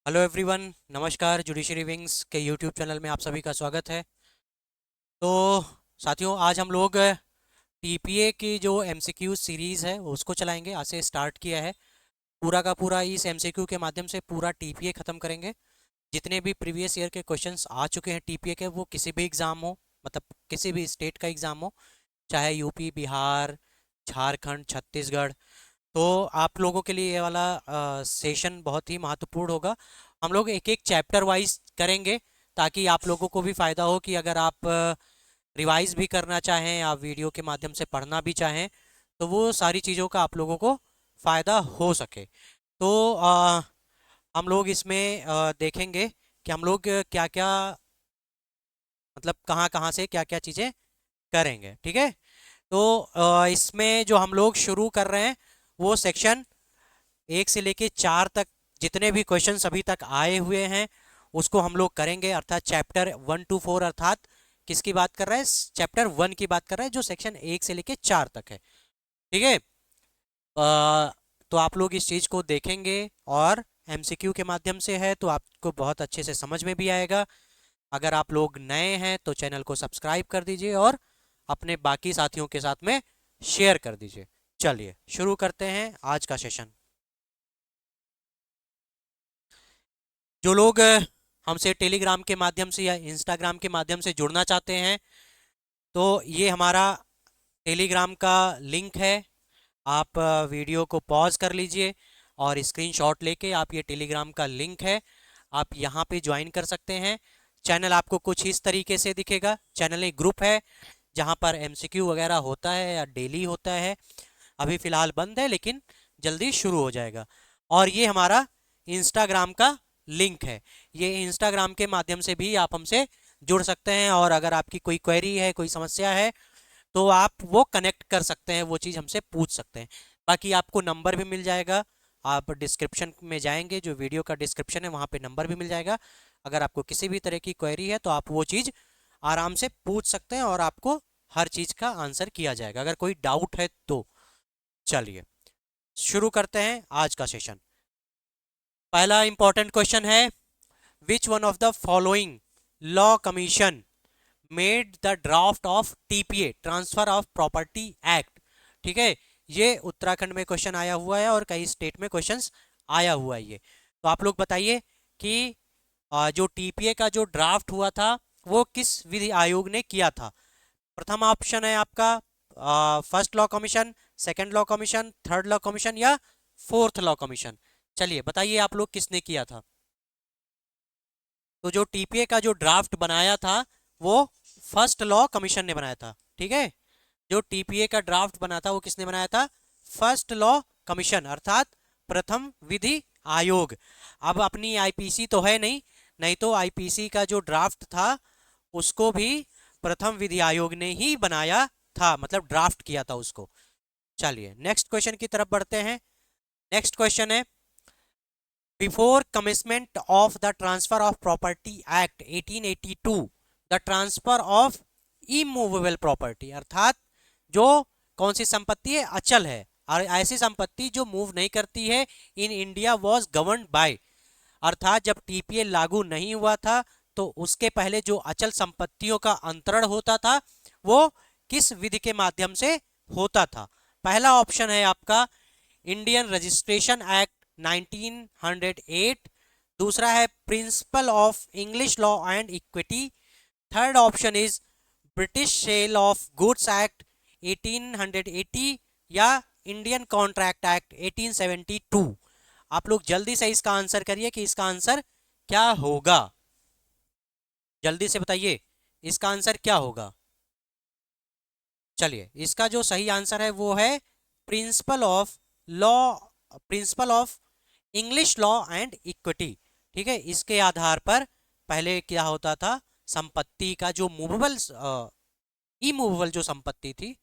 Hello everyone, नमस्कार। Judiciary wings के YouTube channel में आप सभी का स्वागत है। तो साथियों, आज हम लोग टीपीए की जो एमसीक्यू सीरीज़ है उसको चलाएंगे। आज से स्टार्ट किया है। पूरा का पूरा इस एमसीक्यू के माध्यम से पूरा टीपीए ख़त्म करेंगे। जितने भी प्रीवियस ईयर के क्वेश्चंस आ चुके हैं टीपीए के, वो किसी भी एग्ज़ाम हो, मतलब किसी भी स्टेट का एग्ज़ाम हो, चाहे यूपी, बिहार, झारखंड, छत्तीसगढ़, तो आप लोगों के लिए ये वाला सेशन बहुत ही महत्वपूर्ण होगा। हम लोग एक एक चैप्टर वाइज करेंगे ताकि आप लोगों को भी फ़ायदा हो कि अगर आप रिवाइज भी करना चाहें या वीडियो के माध्यम से पढ़ना भी चाहें तो वो सारी चीज़ों का आप लोगों को फ़ायदा हो सके। तो हम लोग इसमें देखेंगे कि हम लोग क्या क्या, मतलब कहाँ कहाँ से क्या क्या चीज़ें करेंगे। ठीक है। तो इसमें जो हम लोग शुरू कर रहे हैं वो सेक्शन 1 से लेके 4 तक जितने भी क्वेश्चन अभी तक आए हुए हैं उसको हम लोग करेंगे, अर्थात चैप्टर 1 to 4, अर्थात किसकी बात कर रहे हैं? चैप्टर 1 की बात कर रहे हैं, जो सेक्शन 1 से लेके 4 तक है। ठीक है। तो आप लोग इस चीज़ को देखेंगे और एमसीक्यू के माध्यम से है तो आपको बहुत अच्छे से समझ में भी आएगा। अगर आप लोग नए हैं तो चैनल को सब्सक्राइब कर दीजिए और अपने बाकी साथियों के साथ में शेयर कर दीजिए। चलिए शुरू करते हैं आज का सेशन। जो लोग हमसे टेलीग्राम के माध्यम से या इंस्टाग्राम के माध्यम से जुड़ना चाहते हैं तो ये हमारा टेलीग्राम का लिंक है। आप वीडियो को पॉज कर लीजिए और स्क्रीनशॉट लेके आप, ये टेलीग्राम का लिंक है, आप यहाँ पे ज्वाइन कर सकते हैं। चैनल आपको कुछ इस तरीके से दिखेगा। चैनल एक ग्रुप है जहाँ पर एमसीक्यू वगैरह होता है या डेली होता है। अभी फ़िलहाल बंद है लेकिन जल्दी शुरू हो जाएगा। और ये हमारा इंस्टाग्राम का लिंक है। ये इंस्टाग्राम के माध्यम से भी आप हमसे जुड़ सकते हैं और अगर आपकी कोई क्वेरी है, कोई समस्या है तो आप वो कनेक्ट कर सकते हैं, वो चीज़ हमसे पूछ सकते हैं। बाकी आपको नंबर भी मिल जाएगा। आप डिस्क्रिप्शन में जाएंगे, जो वीडियो का डिस्क्रिप्शन है वहाँ पे नंबर भी मिल जाएगा। अगर आपको किसी भी तरह की क्वेरी है तो आप वो चीज़ आराम से पूछ सकते हैं और आपको हर चीज़ का आंसर किया जाएगा अगर कोई डाउट है तो। चलिए शुरू करते हैं आज का सेशन। पहला इंपॉर्टेंट क्वेश्चन है, which one of the following law commission made the draft of TPA, transfer of property act. ठीक है। ये उत्तराखंड में क्वेश्चन आया हुआ है और कई स्टेट में क्वेश्चंस आया हुआ है ये। तो आप लोग बताइए कि जो टीपीए का जो ड्राफ्ट हुआ था वो किस विधि आयोग ने किया था? प्रथम ऑप्शन है आपका first law commission, second law commission, third law commission या फोर्थ लॉ कमीशन। चलिए बताइए आप लोग किसने किया था? तो जो टीपीए का जो ड्राफ्ट बनाया था वो फर्स्ट लॉ कमीशन ने बनाया था। ठीक है। जो टीपीए का ड्राफ्ट बना था वो किसने बनाया था? फर्स्ट लॉ कमीशन, अर्थात प्रथम विधि आयोग। अब अपनी आईपीसी तो है नहीं, नहीं तो आईपीसी का जो ड्राफ्ट था उसको भी प्रथम विधि आयोग ने ही बनाया था, मतलब ड्राफ्ट किया था उसको। चलिए नेक्स्ट क्वेश्चन की तरफ बढ़ते हैं। नेक्स्ट क्वेश्चन है, before commencement of the transfer of property act 1882, the transfer of immovable property, अर्थात जो कौन सी संपत्ति है? अचल है और ऐसी संपत्ति जो मूव नहीं करती है, in India was govern by, अर्थात जब टीपीए लागू नहीं हुआ था तो उसके पहले जो अचल संपत्तियों का अंतरण होता था वो किस विधि के माध्यम से होता था? पहला ऑप्शन है आपका इंडियन रजिस्ट्रेशन एक्ट 1908, दूसरा है principle of English law and equity, third option is British sale of goods act 1880 या इंडियन कॉन्ट्रैक्ट एक्ट 1872। आप लोग जल्दी से इसका आंसर करिए कि इसका आंसर क्या होगा। जल्दी से बताइए इसका आंसर क्या होगा। चलिए इसका जो सही आंसर है वो है principle of law, principal of English law and equity. ठीक है। इसके आधार पर पहले क्या होता था, संपत्ति का जो मूवेबल, इमूवेबल जो संपत्ति थी,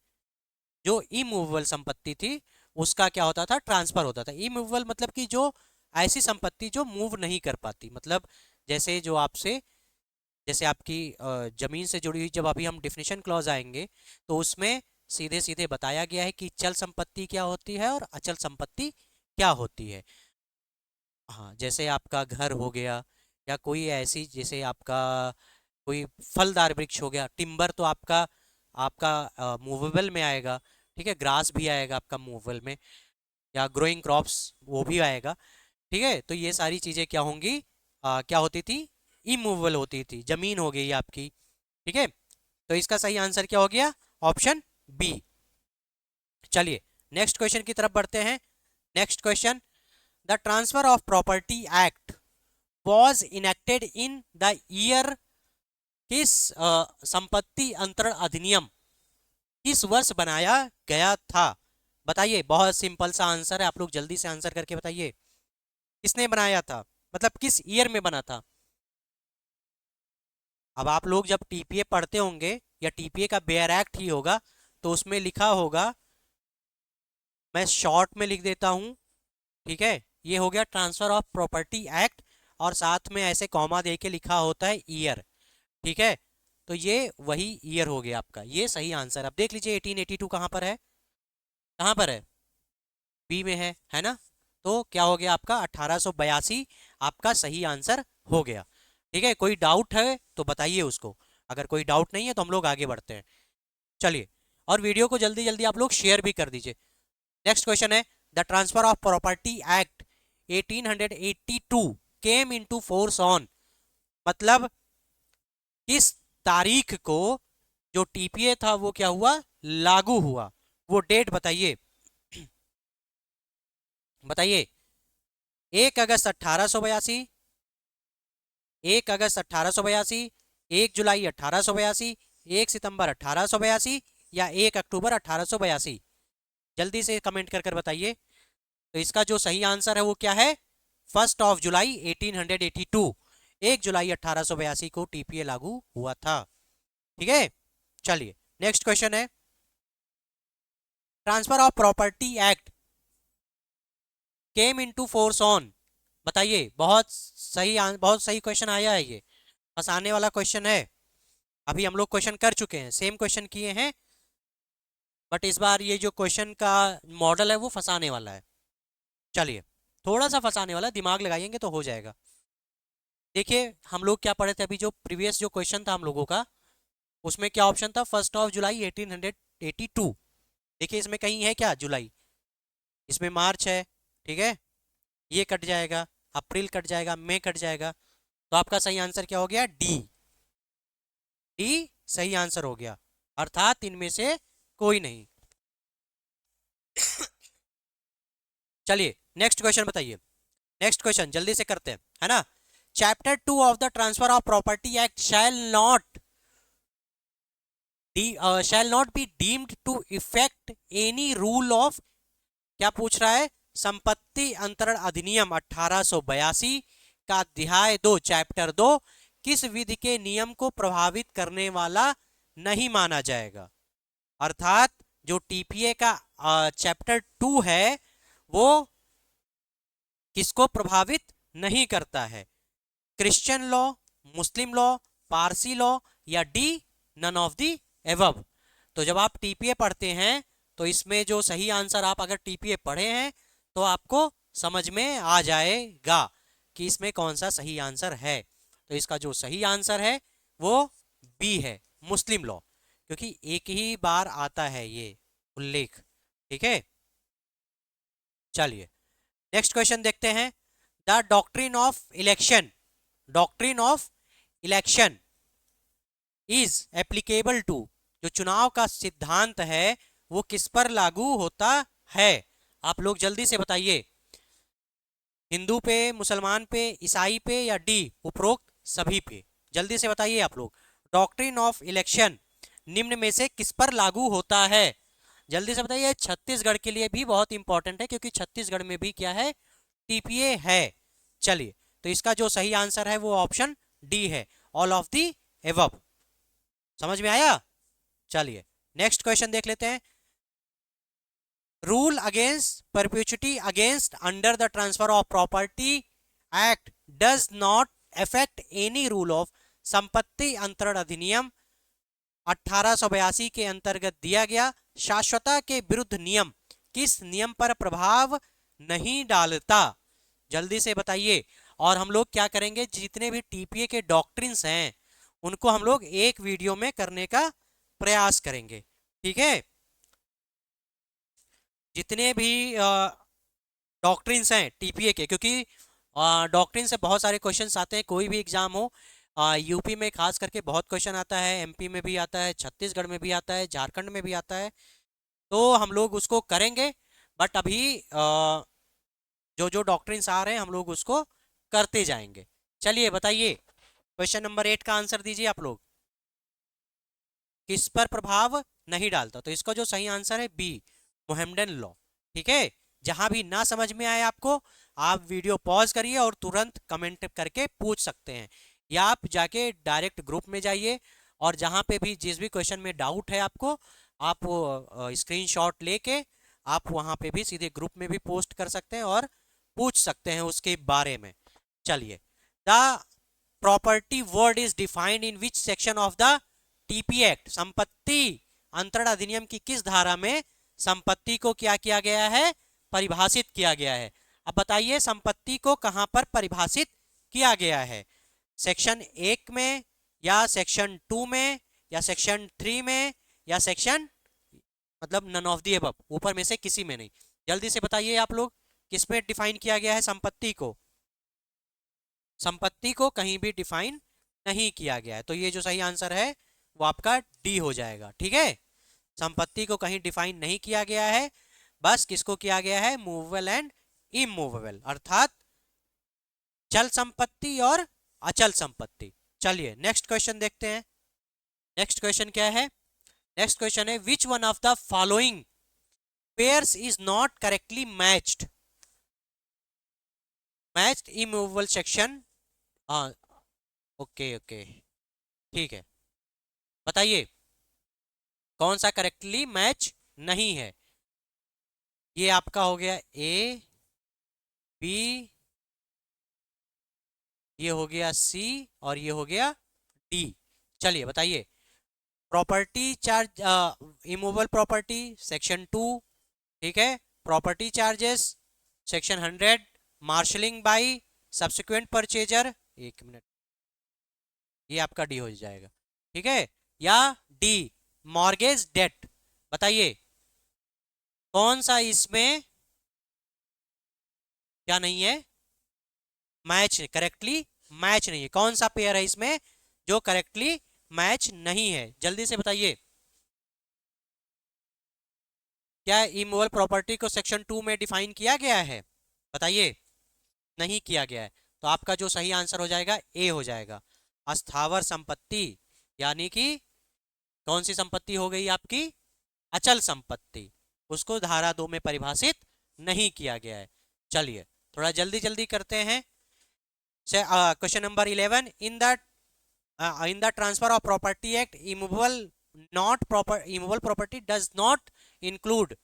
जो इमूवेबल संपत्ति थी उसका क्या होता था? ट्रांसफर होता था। इमूवेबल मतलब कि जो ऐसी संपत्ति जो मूव नहीं कर पाती, मतलब जैसे जो आपसे, जैसे आपकी जमीन से जुड़ी हुई, जब अभी हम डिफिनेशन क्लॉज आएंगे तो उसमें सीधे सीधे बताया गया है कि चल संपत्ति क्या होती है और अचल संपत्ति क्या होती है। हाँ, जैसे आपका घर हो गया, या कोई ऐसी, जैसे आपका कोई फलदार वृक्ष हो गया, टिम्बर तो आपका आपका मूवेबल में आएगा। ठीक है, ग्रास भी आएगा आपका मूवेबल में, या ग्रोइंग क्रॉप्स वो भी आएगा। ठीक है, तो ये सारी चीजें क्या होंगी, क्या होती थी, इमूवेबल होती थी, जमीन हो गई आपकी। ठीक है, तो इसका सही आंसर क्या हो गया, ऑप्शन बी। चलिए नेक्स्ट क्वेश्चन की तरफ बढ़ते हैं। Next question, the transfer of property act was enacted in the year, किस संपत्ति अंतरण अधिनियम किस वर्ष बनाया गया था? बताइए, बहुत सिंपल सा आंसर है, आप लोग जल्दी से आंसर करके बताइए, किसने बनाया था, मतलब किस ईयर में बना था? अब आप लोग जब टीपीए पढ़ते होंगे, या टीपीए का बेयर एक्ट ही होगा, तो उसमें लिखा होगा, मैं शॉर्ट में लिख देता हूं। ठीक है, ये हो गया ट्रांसफर ऑफ प्रॉपर्टी एक्ट, और साथ में ऐसे कॉमा दे के लिखा होता है ईयर। ठीक है, तो ये वही ईयर हो गया आपका, ये सही आंसर। अब देख लीजिए 1882 कहाँ पर है, कहाँ पर है, बी में है ना? तो क्या हो गया आपका 1882 आपका सही आंसर हो गया। ठीक है, कोई डाउट है तो बताइए उसको, अगर कोई डाउट नहीं है तो हम लोग आगे बढ़ते हैं। चलिए, और वीडियो को जल्दी जल्दी आप लोग शेयर भी कर दीजिए। नेक्स्ट क्वेश्चन है, the transfer of property act 1882 came into force on, मतलब किस तारीख को जो टीपीए था वो क्या हुआ, लागू हुआ, वो डेट बताइए। बताइए, 1 अगस्त 1882, 1 अगस्त 1882, 1 जुलाई 1882, 1 सितंबर 1882, या 1 अक्टूबर 1882? जल्दी से कमेंट कर कर बताइए। तो इसका जो सही आंसर है वो क्या है, 1 जुलाई 1882, 1 जुलाई 1882 को टीपीए लागू हुआ था। ठीक है, चलिए नेक्स्ट क्वेश्चन है, transfer of property act came into force on, बताइए। बहुत सही क्वेश्चन आया है, ये फंसाने वाला क्वेश्चन है। अभी हम लोग क्वेश्चन कर चुके हैं, सेम क्वेश्चन किए हैं, बट इस बार ये जो क्वेश्चन का मॉडल है वो फंसाने वाला है। चलिए, थोड़ा सा फंसाने वाला, दिमाग लगाएंगे तो हो जाएगा। देखिए, हम लोग क्या पढ़े थे अभी, जो प्रीवियस जो क्वेश्चन था हम लोगों का, उसमें क्या ऑप्शन था, 1 जुलाई 1882। देखिए, इसमें कहीं है क्या जुलाई, इसमें मार्च है। ठीक है, ये कट जाएगा, अप्रैल कट जाएगा, मई कट जाएगा, तो आपका सही आंसर क्या हो गया, डी। डी सही आंसर हो गया, अर्थात इनमें से कोई नहीं। चलिए नेक्स्ट क्वेश्चन बताइए, नेक्स्ट क्वेश्चन जल्दी से करते हैं, है ना? Chapter 2 of the transfer of property act shall not be deemed to effect any rule of, क्या पूछ रहा है, संपत्ति अंतरण अधिनियम 1882 का अध्याय 2 चैप्टर 2 किस विधि के नियम को प्रभावित करने वाला नहीं माना जाएगा? अर्थात जो टीपीए का चैप्टर 2 है वो किसको प्रभावित नहीं करता है, Christian law, Muslim law, Parsi law, या D none of the above? तो जब आप टीपीए पढ़ते हैं तो इसमें जो सही आंसर, आप अगर टीपीए पढ़े हैं तो आपको समझ में आ जाएगा कि इसमें कौन सा सही आंसर है। तो इसका जो सही आंसर है वो बी है, मुस्लिम लॉ, क्योंकि एक ही बार आता है ये उल्लेख। ठीक है, चलिए नेक्स्ट क्वेश्चन देखते हैं, the doctrine of election is applicable to, जो चुनाव का सिद्धांत है वो किस पर लागू होता है? आप लोग जल्दी से बताइए, हिंदू पे, मुसलमान पे, ईसाई पे, या डी उपरोक्त सभी पे? जल्दी से बताइए आप लोग, डॉक्ट्रिन ऑफ इलेक्शन निम्न में से किस पर लागू होता है? जल्दी से बताइए, छत्तीसगढ़ के लिए भी बहुत इंपॉर्टेंट है, क्योंकि छत्तीसगढ़ में भी क्या है, टीपीए है। चलिए, तो इसका जो सही आंसर है वो ऑप्शन डी है, ऑल ऑफ दी एबव। समझ में आया? चलिए नेक्स्ट क्वेश्चन देख लेते हैं, rule against perpetuity against under the transfer of property act does not affect any rule of, संपत्ति अंतरण अधिनियम 1882 के अंतर्गत दिया गया शाश्वता के विरुद्ध नियम किस नियम पर प्रभाव नहीं डालता? जल्दी से बताइए। और हम लोग क्या करेंगे, जितने भी टीपीए के डॉक्ट्रिन्स हैं उनको हम लोग एक वीडियो में करने का प्रयास करेंगे, ठीक है। जितने भी डॉक्ट्रिन्स हैं टीपीए के, क्योंकि डॉक्ट्रिन से बहुत सारे क्वेश्चंस आते हैं, कोई भी एग्जाम हो। यूपी में खास करके बहुत क्वेश्चन आता है, एमपी में भी आता है, छत्तीसगढ़ में भी आता है, झारखंड में भी आता है। तो हम लोग उसको करेंगे, बट अभी जो जो डॉक्ट्रिन्स आ रहे हैं हम लोग उसको करते जाएंगे। चलिए बताइए, क्वेश्चन नंबर 8 का आंसर दीजिए आप लोग। किस पर प्रभाव नहीं डालता? तो इसका जो सही आंसर है बी, मोहम्मडन लॉ। ठीक है, जहां भी ना समझ में आए आपको, आप वीडियो पॉज करिए और तुरंत कमेंट करके पूछ सकते हैं, या आप जाके डायरेक्ट ग्रुप में जाइए और जहां पे भी जिस भी क्वेश्चन में डाउट है आपको, आप वो स्क्रीनशॉट लेके आप वहां पे भी सीधे ग्रुप में भी पोस्ट कर सकते हैं और पूछ सकते हैं उसके बारे में। चलिए, the property word is defined in which section of the TP act? संपत्ति अंतरण अधिनियम की किस धारा में संपत्ति को क्या किया गया है, परिभाषित किया गया है? अब बताइए, संपत्ति को कहां पर परिभाषित किया गया है? सेक्शन 1 में, या सेक्शन 2 में, या सेक्शन 3 में, या सेक्शन, मतलब नन ऑफ दी अबव, ऊपर में से किसी में नहीं। जल्दी से बताइए आप लोग, किस पे डिफाइन किया गया है संपत्ति को? संपत्ति को कहीं भी डिफाइन नहीं किया गया है, तो ये जो सही आंसर है वो आपका डी हो जाएगा। ठीक है, संपत्ति को कहीं डिफाइन नहीं किया गया है, बस किसको किया गया है, मूवेबल एंड इमूवेबल, अर्थात चल संपत्ति और अचल संपत्ति। चलिए नेक्स्ट क्वेश्चन देखते हैं। नेक्स्ट क्वेश्चन क्या है? नेक्स्ट क्वेश्चन है, which one of the following pairs is not correctly matched? Matched immovable section, हाँ, ओके ओके, ठीक है, बताइए कौन सा करेक्टली मैच नहीं है? ये आपका हो गया ए, बी, ये हो गया सी, और ये हो गया डी। चलिए बताइए, property charge, immovable property section 2, ठीक है, property charges section 100, marshalling by subsequent purchaser, एक मिनट, ये आपका डी हो जाएगा। ठीक है, या डी, मॉर्गेज डेट। बताइए कौन सा इसमें क्या नहीं है, मैच, करेक्टली मैच नहीं है? कौन सा पेयर है इसमें जो करेक्टली मैच नहीं है? जल्दी से बताइए। क्या इमूवेबल प्रॉपर्टी को सेक्शन 2 में डिफाइन किया गया है? बताइए, नहीं किया गया है, तो आपका जो सही आंसर हो जाएगा ए हो जाएगा, अस्थावर संपत्ति, यानी कि कौन सी संपत्ति हो गई आपकी, अचल संपत्ति, उसको धारा 2 में परिभाषित नहीं किया गया है। चलिए थोड़ा जल्दी जल्दी करते हैं। Question number 11, in the transfer of property act, immovable property does not include,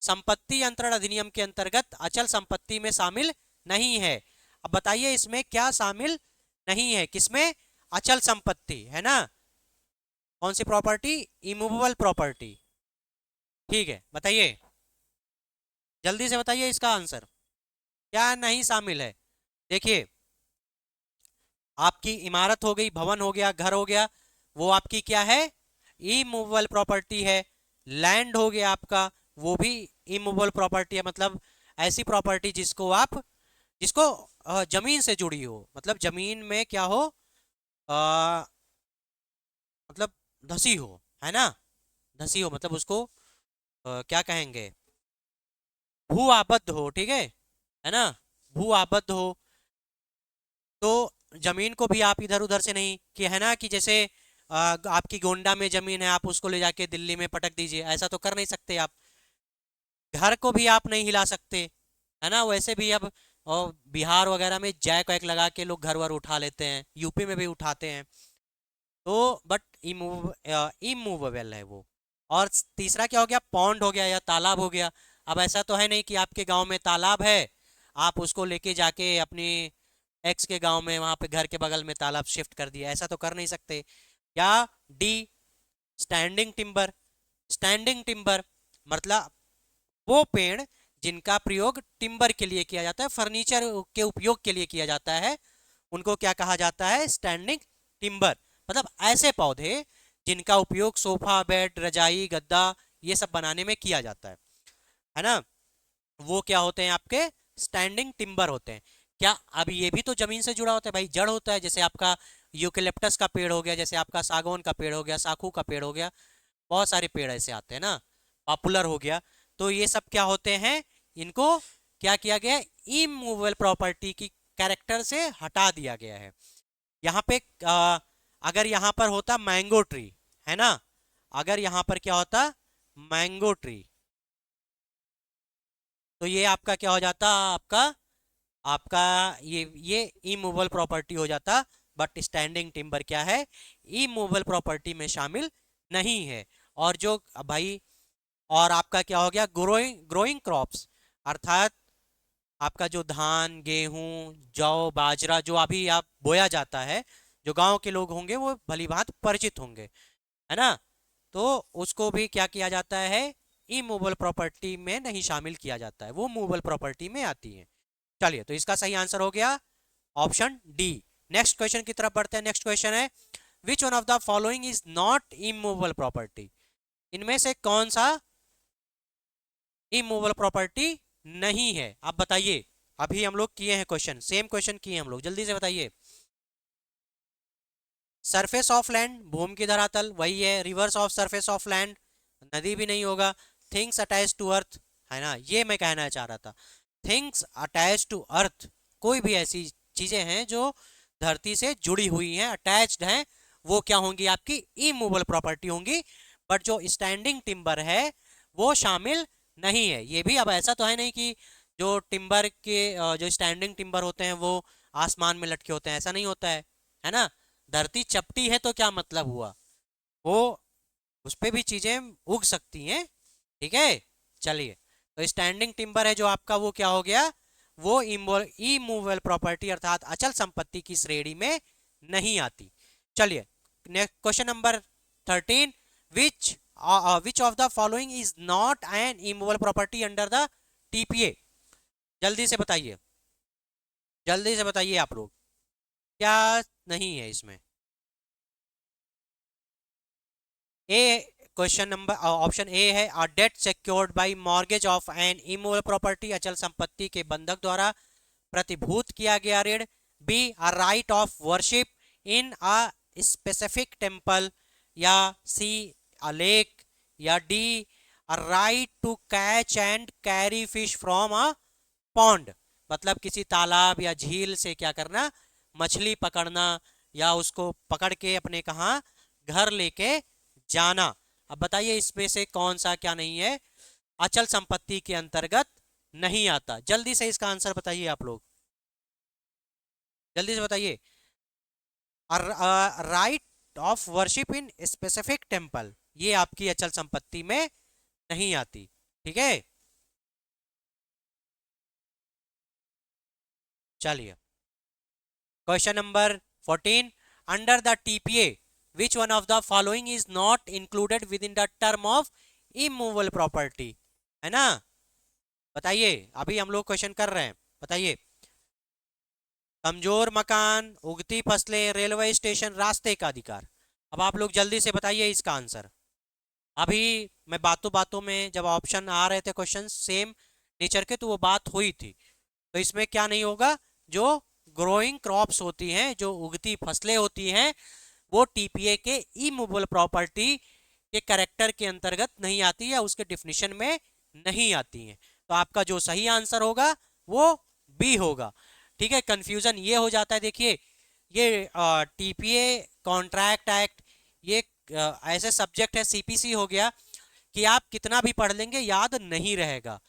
संपत्ति अंतरण अधिनियम के अंतर्गत अचल संपत्ति में शामिल नहीं है। अब बताइए इसमें क्या शामिल नहीं है, किसमें? अचल संपत्ति है ना, कौन सी प्रॉपर्टी, इमूवेबल प्रॉपर्टी। ठीक है, बताइए जल्दी से बताइए इसका आंसर, क्या नहीं शामिल है? देखिए, आपकी इमारत हो गई, भवन हो गया, घर हो गया, वो आपकी क्या है, इमूवेबल प्रॉपर्टी है। लैंड हो गया आपका, वो भी इमूवेबल प्रॉपर्टी है, मतलब ऐसी प्रॉपर्टी जिसको जमीन से जुड़ी हो, मतलब जमीन में क्या हो, आ, मतलब धसी हो, है ना, धसी हो, मतलब उसको क्या कहेंगे, भू आबद्ध हो, ठीक है ना, भू आबद्ध हो। तो जमीन को भी आप इधर उधर से नहीं कि, है ना, कि जैसे आपकी गोंडा में जमीन है, आप उसको ले जाके दिल्ली में पटक दीजिए, ऐसा तो कर नहीं सकते आप। घर को भी आप नहीं हिला सकते, है ना, वैसे भी अब और बिहार वगैरह में जैक वैक लगा के लोग घर वर उठा लेते हैं, यूपी में भी उठाते हैं, तो बट इमूवेबल है वो। और तीसरा क्या हो गया, पॉन्ड हो गया या तालाब हो गया। अब ऐसा तो है नहीं कि आपके गांव में तालाब है, आप उसको लेके जाके अपनी एक्स के गांव में वहां पे घर के बगल में तालाब शिफ्ट कर दिया, ऐसा तो कर नहीं सकते। या D, standing timber. Standing timber मतलब वो पेड़ जिनका प्रयोग टिम्बर के लिए किया जाता है, फर्नीचर के उपयोग के लिए किया जाता है, उनको क्या कहा जाता है? Standing timber. मतलब ऐसे पौधे जिनका उपयोग सोफा, बेड, रजाई, गद्दा ये सब बनाने में किया जाता है ना, वो क्या होते हैं? आपके स्टैंडिंग टिम्बर होते हैं। क्या अब ये भी तो जमीन से जुड़ा होता है भाई, जड़ होता है। जैसे आपका यूकेलिप्टस का पेड़ हो गया, जैसे आपका सागौन का पेड़ हो गया, साखू का पेड़ हो गया, बहुत सारे पेड़ ऐसे आते हैं ना, पॉपुलर हो गया। तो ये सब क्या होते हैं? इनको क्या किया गया? इमूवेबल प्रॉपर्टी की कैरेक्टर से हटा दिया गया है। यहाँ पे अगर यहाँ पर होता मैंगो ट्री, है ना, अगर यहाँ पर क्या होता? मैंगो ट्री, तो ये आपका क्या हो जाता? आपका आपका ये इमूवेबल प्रॉपर्टी हो जाता। बट स्टैंडिंग टिम्बर क्या है? इमूवेबल प्रॉपर्टी में शामिल नहीं है। और जो भाई, और आपका क्या हो गया? ग्रोइंग ग्रोइंग क्रॉप्स, अर्थात आपका जो धान, गेहूं, जौ, बाजरा जो अभी आप बोया जाता है, जो गांव के लोग होंगे वो भली भांति परिचित होंगे, है ना, तो उसको भी क्या किया जाता है? इमूवेबल प्रॉपर्टी में नहीं शामिल किया जाता है, वो मूवेबल प्रॉपर्टी में आती है। चलिए, तो इसका सही आंसर हो गया ऑप्शन डी। नेक्स्ट क्वेश्चन की तरफ बढ़ते हैं। नेक्स्ट क्वेश्चन है, which one of the following is not immovable property? इनमें से कौन सा इमूवेबल प्रॉपर्टी नहीं है? आप बताइए। अभी हम लोग किए हैं क्वेश्चन, सेम क्वेश्चन किए हम लोग, जल्दी से बताइए। सरफेस ऑफ लैंड, भूमि की धरातल, वही है। Reverse of surface of land, नदी भी नहीं होगा। थिंग्स अटैच टू अर्थ, है ना, ये मैं कहना चाह रहा था। थिंग्स अटैच टू अर्थ, कोई भी ऐसी चीजें हैं जो धरती से जुड़ी हुई हैं, अटैच्ड हैं, वो क्या होंगी? आपकी इमूवेबल प्रॉपर्टी होंगी। बट जो स्टैंडिंग टिम्बर है वो शामिल नहीं है। ये भी अब ऐसा तो है नहीं कि जो टिम्बर के जो स्टैंडिंग टिम्बर होते हैं वो आसमान में लटके होते हैं, ऐसा नहीं होता है ना। धरती चपटी है तो क्या मतलब हुआ? वो उस पे भी चीजें उग सकती हैं, ठीक है। चलिए, तो स्टैंडिंग टिम्बर है जो आपका, वो क्या हो गया? वो इमूवेबल प्रॉपर्टी अर्थात अचल संपत्ति की श्रेणी में नहीं आती। चलिए, question number 13, which which of the following is not an immovable property under the TPA? जल्दी से बताइए, जल्दी से बताइए आप लोग, क्या नहीं है इसमें? A, question number option A है, a debt secured by mortgage of an immovable property, अचल संपत्ति के बंधक द्वारा प्रतिभूत किया गया ऋण। B, a right of worship in a specific temple, या सी, अ लेक, या D, a right to catch and carry fish from a pond. मतलब किसी तालाब या झील से क्या करना? मछली पकड़ना, या उसको पकड़ के अपने कहाँ घर लेके जाना। अब बताइए इसमें से कौन सा क्या नहीं है, अचल संपत्ति के अंतर्गत नहीं आता? जल्दी से इसका आंसर बताइए आप लोग, जल्दी से बताइए। Right of worship in specific temple, ये आपकी अचल संपत्ति में नहीं आती, ठीक है। चलिए, question number 14, under the TPA which one of the following is not included with in the term of immovable property? है ना, बताइए, अभी हम लोग क्वेश्चन कर रहे हैं, बताइए। कमजोर मकान, उगती फसलें, रेलवे स्टेशन, रास्ते का अधिकार। अब आप लोग जल्दी से बताइए इसका आंसर। अभी मैं बातों बातों में जब ऑप्शन आ रहे थे क्वेश्चन सेम नेचर के, तो वो बात हुई थी। तो इसमें क्या नहीं होगा? जो ग्रोइंग क्रॉप्स होती हैं, जो उगती फसलें होती हैं, वो टीपीए के इमूवेबल प्रॉपर्टी के कैरेक्टर के अंतर्गत नहीं आती है, उसके डिफिनीशन में नहीं आती हैं। तो आपका जो सही आंसर होगा वो बी होगा, ठीक है। कंफ्यूजन ये हो जाता है, देखिए, ये टीपीए, कॉन्ट्रैक्ट एक्ट, ये ऐसे सब्जेक्ट है, सीपीसी हो गया, कि आप कितना भी पढ़ लेंगे याद नहीं रहेगा,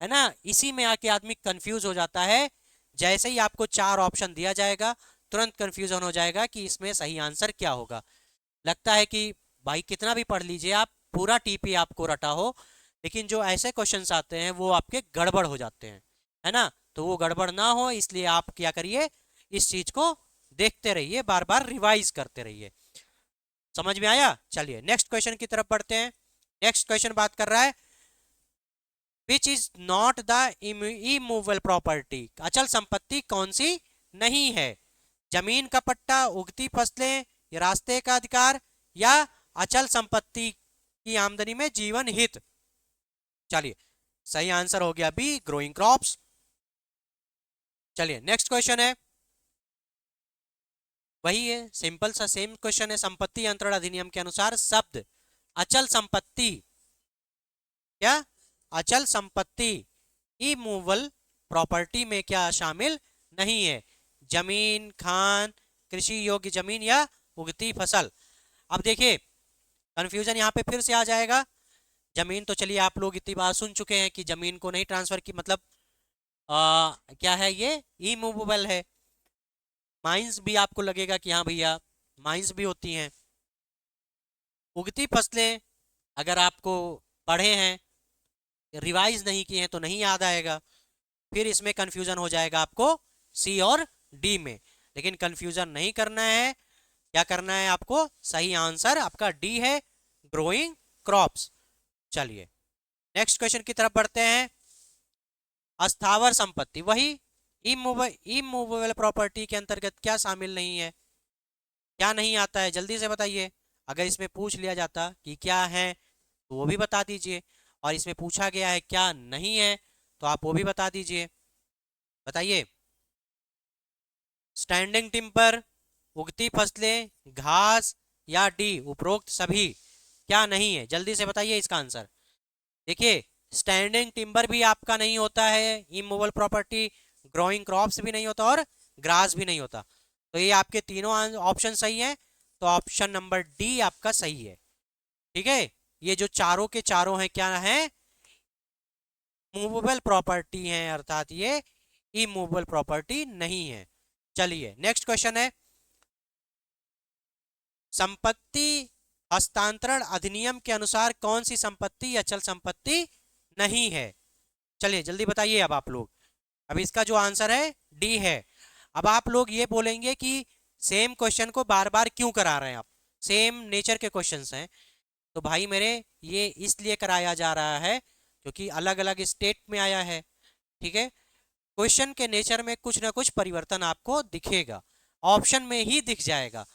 है ना। इसी में आके आदमी कंफ्यूज हो जाता है। जैसे ही आपको 4 ऑप्शन दिया जाएगा, तुरंत कंफ्यूजन हो जाएगा कि इसमें सही आंसर क्या होगा। लगता है कि भाई कितना भी पढ़ लीजिए आप, पूरा टीपी आपको रटा हो, लेकिन जो ऐसे क्वेश्चंस आते हैं वो आपके गड़बड़ हो जाते हैं, है ना। तो वो गड़बड़ ना हो इसलिए आप क्या करिए, इस चीज को देखते रहिए, बार बार रिवाइज करते रहिए। समझ में आया? चलिए नेक्स्ट क्वेश्चन की तरफ बढ़ते हैं। नेक्स्ट क्वेश्चन बात कर रहा है, which is not the immovable property, अचल संपत्ति कौन सी नहीं है? जमीन का पट्टा, उगती फसलें, या रास्ते का अधिकार, या अचल संपत्ति की आमदनी में जीवन हित। चलिए सही आंसर हो गया बी, ग्रोइंग क्रॉप्स। चलिए नेक्स्ट क्वेश्चन है, वही है, सिंपल सा सेम क्वेश्चन है। संपत्ति अंतरण अधिनियम के अनुसार शब्द अचल संपत्ति, क्या अचल संपत्ति इमूवेबल प्रॉपर्टी में क्या शामिल नहीं है? जमीन, खान, कृषि योग्य जमीन, या उगती फसल। अब देखिए कंफ्यूजन यहाँ पे फिर से आ जाएगा। जमीन तो चलिए आप लोग इतनी बार सुन चुके हैं कि जमीन को नहीं ट्रांसफर की, मतलब क्या है ये, इमूवेबल है। माइंस भी आपको लगेगा कि हाँ भैया माइंस भी होती हैं। उगती फसलें अगर आपको पढ़े हैं, रिवाइज नहीं किए हैं तो नहीं याद आएगा, फिर इसमें कंफ्यूजन हो जाएगा आपको सी और डी में। लेकिन कंफ्यूजन नहीं करना है, क्या करना है आपको, सही आंसर आपका डी है, ग्रोइंग क्रॉप्स। चलिए नेक्स्ट क्वेश्चन की तरफ बढ़ते हैं। अस्थावर संपत्ति, वही इमूवेबल प्रॉपर्टी के अंतर्गत क्या शामिल नहीं है, क्या नहीं आता है, जल्दी से बताइए। अगर इसमें पूछ लिया जाता कि क्या है तो वो भी बता दीजिए, और इसमें पूछा गया है क्या नहीं है तो आप वो भी बता दीजिए। बताइए। स्टैंडिंग टिम्बर, उगती फसलें, घास, या डी उपरोक्त सभी, क्या नहीं है, जल्दी से बताइए इसका आंसर। देखिए स्टैंडिंग टिम्बर भी आपका नहीं होता है इमूवेबल प्रॉपर्टी, ग्रोइंग क्रॉप्स भी नहीं होता, और ग्रास भी नहीं होता। तो ये आपके तीनों ऑप्शन सही हैं, तो ऑप्शन नंबर डी आपका सही है। ठीक है, ये जो चारों के चारों हैं क्या है, मूवेबल प्रॉपर्टी हैं, अर्थात ये इमूवेबल प्रॉपर्टी नहीं है। चलिए नेक्स्ट क्वेश्चन है, संपत्ति हस्तांतरण अधिनियम के अनुसार कौन सी संपत्ति अचल संपत्ति नहीं है? चलिए जल्दी बताइए अब आप लोग। अब इसका जो आंसर है डी है। अब आप लोग ये बोलेंगे कि सेम क्वेश्चन को बार बार क्यों करा रहे हैं आप, सेम नेचर के क्वेश्चंस हैं। तो भाई मेरे ये इसलिए कराया जा रहा है क्योंकि अलग अलग स्टेट में आया है। ठीक है, क्वेश्चन के नेचर में कुछ ना कुछ परिवर्तन आपको दिखेगा, ऑप्शन में ही दिख जाएगा।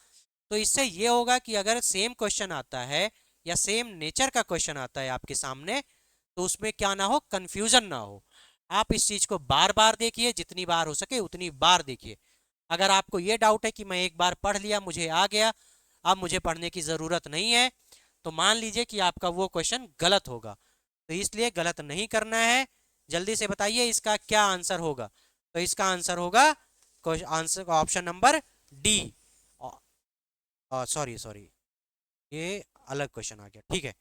तो इससे ये होगा कि अगर सेम क्वेश्चन आता है या सेम नेचर का क्वेश्चन आता है आपके सामने, तो उसमें क्या ना हो, कंफ्यूजन ना हो। आप इस चीज को बार बार देखिए, जितनी बार हो सके उतनी बार देखिए। अगर आपको ये डाउट है कि मैं एक बार पढ़ लिया मुझे आ गया, अब मुझे पढ़ने की जरूरत नहीं है, तो मान लीजिए कि आपका वो क्वेश्चन गलत होगा। तो इसलिए गलत नहीं करना है। जल्दी से बताइए इसका क्या आंसर होगा। तो इसका आंसर होगा answer option number D. Sorry sorry, ये अलग क्वेश्चन आ गया। ठीक है,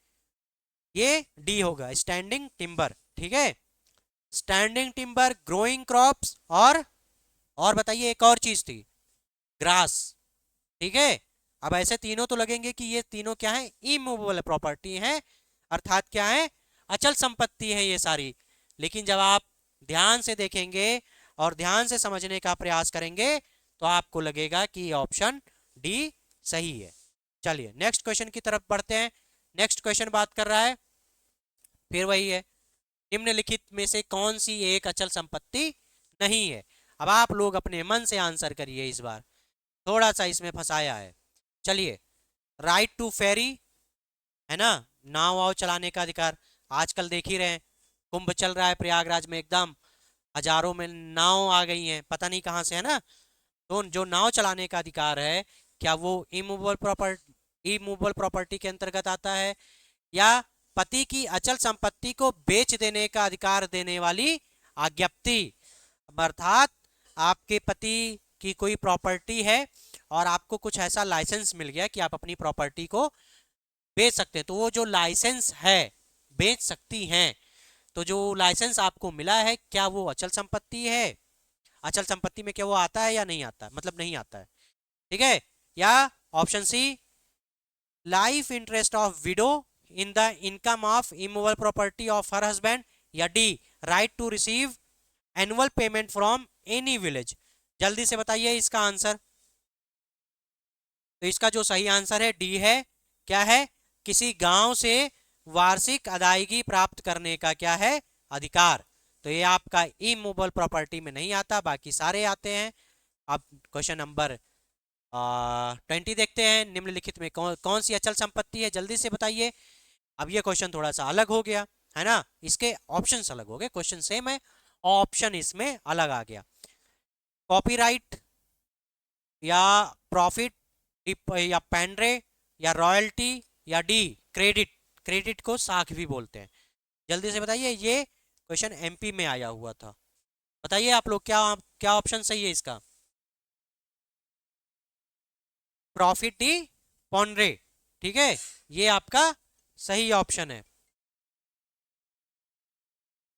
ये डी होगा, स्टैंडिंग टिम्बर। ठीक है, स्टैंडिंग टिम्बर, ग्रोइंग क्रॉप्स, और बताइए एक और चीज थी, ग्रास। ठीक है, अब ऐसे तीनों तो लगेंगे कि ये तीनों क्या है, इमूवेबल प्रॉपर्टी है, अर्थात क्या है, अचल संपत्ति है ये सारी। लेकिन जब आप ध्यान से देखेंगे और ध्यान से समझने का प्रयास करेंगे तो आपको लगेगा कि ऑप्शन डी सही है। चलिए नेक्स्ट क्वेश्चन की तरफ बढ़ते हैं। नेक्स्ट क्वेश्चन बात कर रहा है, फिर वही है, निम्नलिखित में से कौन सी एक अचल संपत्ति नहीं है? अब आप लोग अपने मन से आंसर करिए, इस बार थोड़ा सा इसमें फंसाया है। चलिए, राइट टू फेरी है ना, नाव वाव चलाने का अधिकार। आजकल देख ही रहे हैं, कुंभ चल रहा है प्रयागराज में, एकदम हजारों में नाव आ गई हैं, पता नहीं कहाँ से, है ना। तो जो नाव चलाने का अधिकार है, क्या वो इमूवेबल प्रॉपर्टी के अंतर्गत आता है, या पति की अचल संपत्ति को बेच देने का अधिकार देने वाली आज्ञप्ति? अर्थात आपके पति की कोई प्रॉपर्टी है और आपको कुछ ऐसा लाइसेंस मिल गया कि आप अपनी प्रॉपर्टी को बेच सकते हैं, तो वो जो लाइसेंस है, बेच सकती हैं, तो जो लाइसेंस आपको मिला है क्या वो अचल संपत्ति है? अचल संपत्ति में क्या वो आता है या नहीं आता है? मतलब नहीं आता है। ठीक है, या option C, life interest of widow in the income of immovable property of her husband, या D, right to receive annual payment from any village. जल्दी से बताइए इसका आंसर। तो इसका जो सही आंसर है डी है, क्या है, किसी गांव से वार्षिक अदायगी प्राप्त करने का क्या है, अधिकार। तो ये आपका इमूवेबल प्रॉपर्टी में नहीं आता, बाकी सारे आते हैं। अब क्वेश्चन नंबर 20 देखते हैं। निम्नलिखित में कौन सी अचल संपत्ति है, जल्दी से बताइए। अब ये क्वेश्चन थोड़ा सा अलग हो गया है ना, इसके ऑप्शंस अलग हो गए, क्वेश्चन सेम है, ऑप्शन इसमें अलग आ गया। कॉपीराइट या प्रॉफिट या पेनरे या रॉयल्टी या डी क्रेडिट। क्रेडिट को साख भी बोलते हैं। जल्दी से बताइए, ये क्वेश्चन एमपी में आया हुआ था। बताइए आप लोग, क्या क्या ऑप्शन सही है इसका। प्रॉफिट डी पॉनरे, ठीक है, ये आपका सही ऑप्शन है।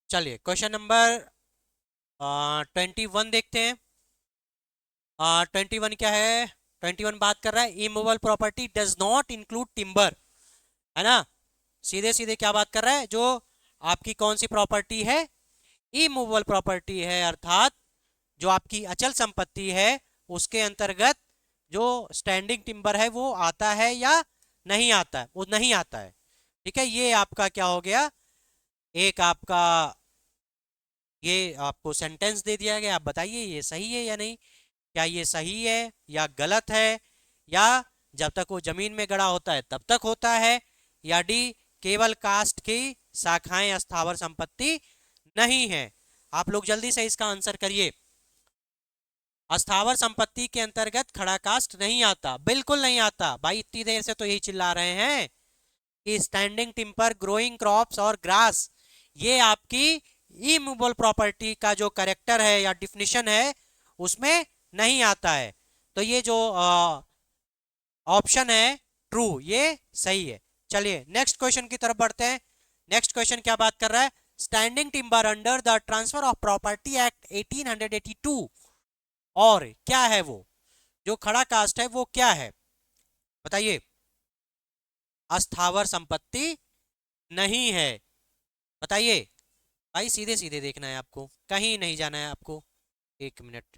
चलिए क्वेश्चन नंबर 21 देखते हैं। 21 क्या है। 21 बात कर रहा है immovable property does not include timber, है ना। सीधे सीधे क्या बात कर रहा है, जो आपकी कौन सी प्रॉपर्टी है, इमूवेबल प्रॉपर्टी है, अर्थात जो आपकी अचल संपत्ति है उसके अंतर्गत जो स्टैंडिंग टिम्बर है वो आता है या नहीं आता है, वो नहीं आता है। ठीक है, ये आपका क्या हो गया, एक आपका ये आपको सेंटेंस दे दिया गया। आप बताइए ये सही है या नहीं, क्या ये सही है या गलत है, या जब तक वो जमीन में गड़ा होता है तब तक होता है, या डी केवल कास्ट की शाखाएं अस्थावर संपत्ति नहीं है। आप लोग जल्दी से इसका आंसर करिए। अस्थावर संपत्ति के अंतर्गत खड़ा कास्ट नहीं आता, बिल्कुल नहीं आता भाई, इतनी देर से तो यही चिल्ला रहे हैं कि स्टैंडिंग टिम्बर, ग्रोइंग क्रॉप्स और ग्रास, ये आपकी इमूवेबल प्रॉपर्टी का जो करेक्टर है या डिफिनीशन है उसमें नहीं आता है। तो ये जो ऑप्शन है ट्रू, ये सही है। चलिए नेक्स्ट क्वेश्चन की तरफ बढ़ते हैं। नेक्स्ट क्वेश्चन क्या बात कर रहा है, standing timber under the transfer of property act 1882, और क्या है वो, जो खड़ा कास्ट है वो क्या है, बताइए। अस्थावर संपत्ति नहीं है, बताइए भाई, सीधे सीधे देखना है आपको, कहीं नहीं जाना है आपको। एक मिनट,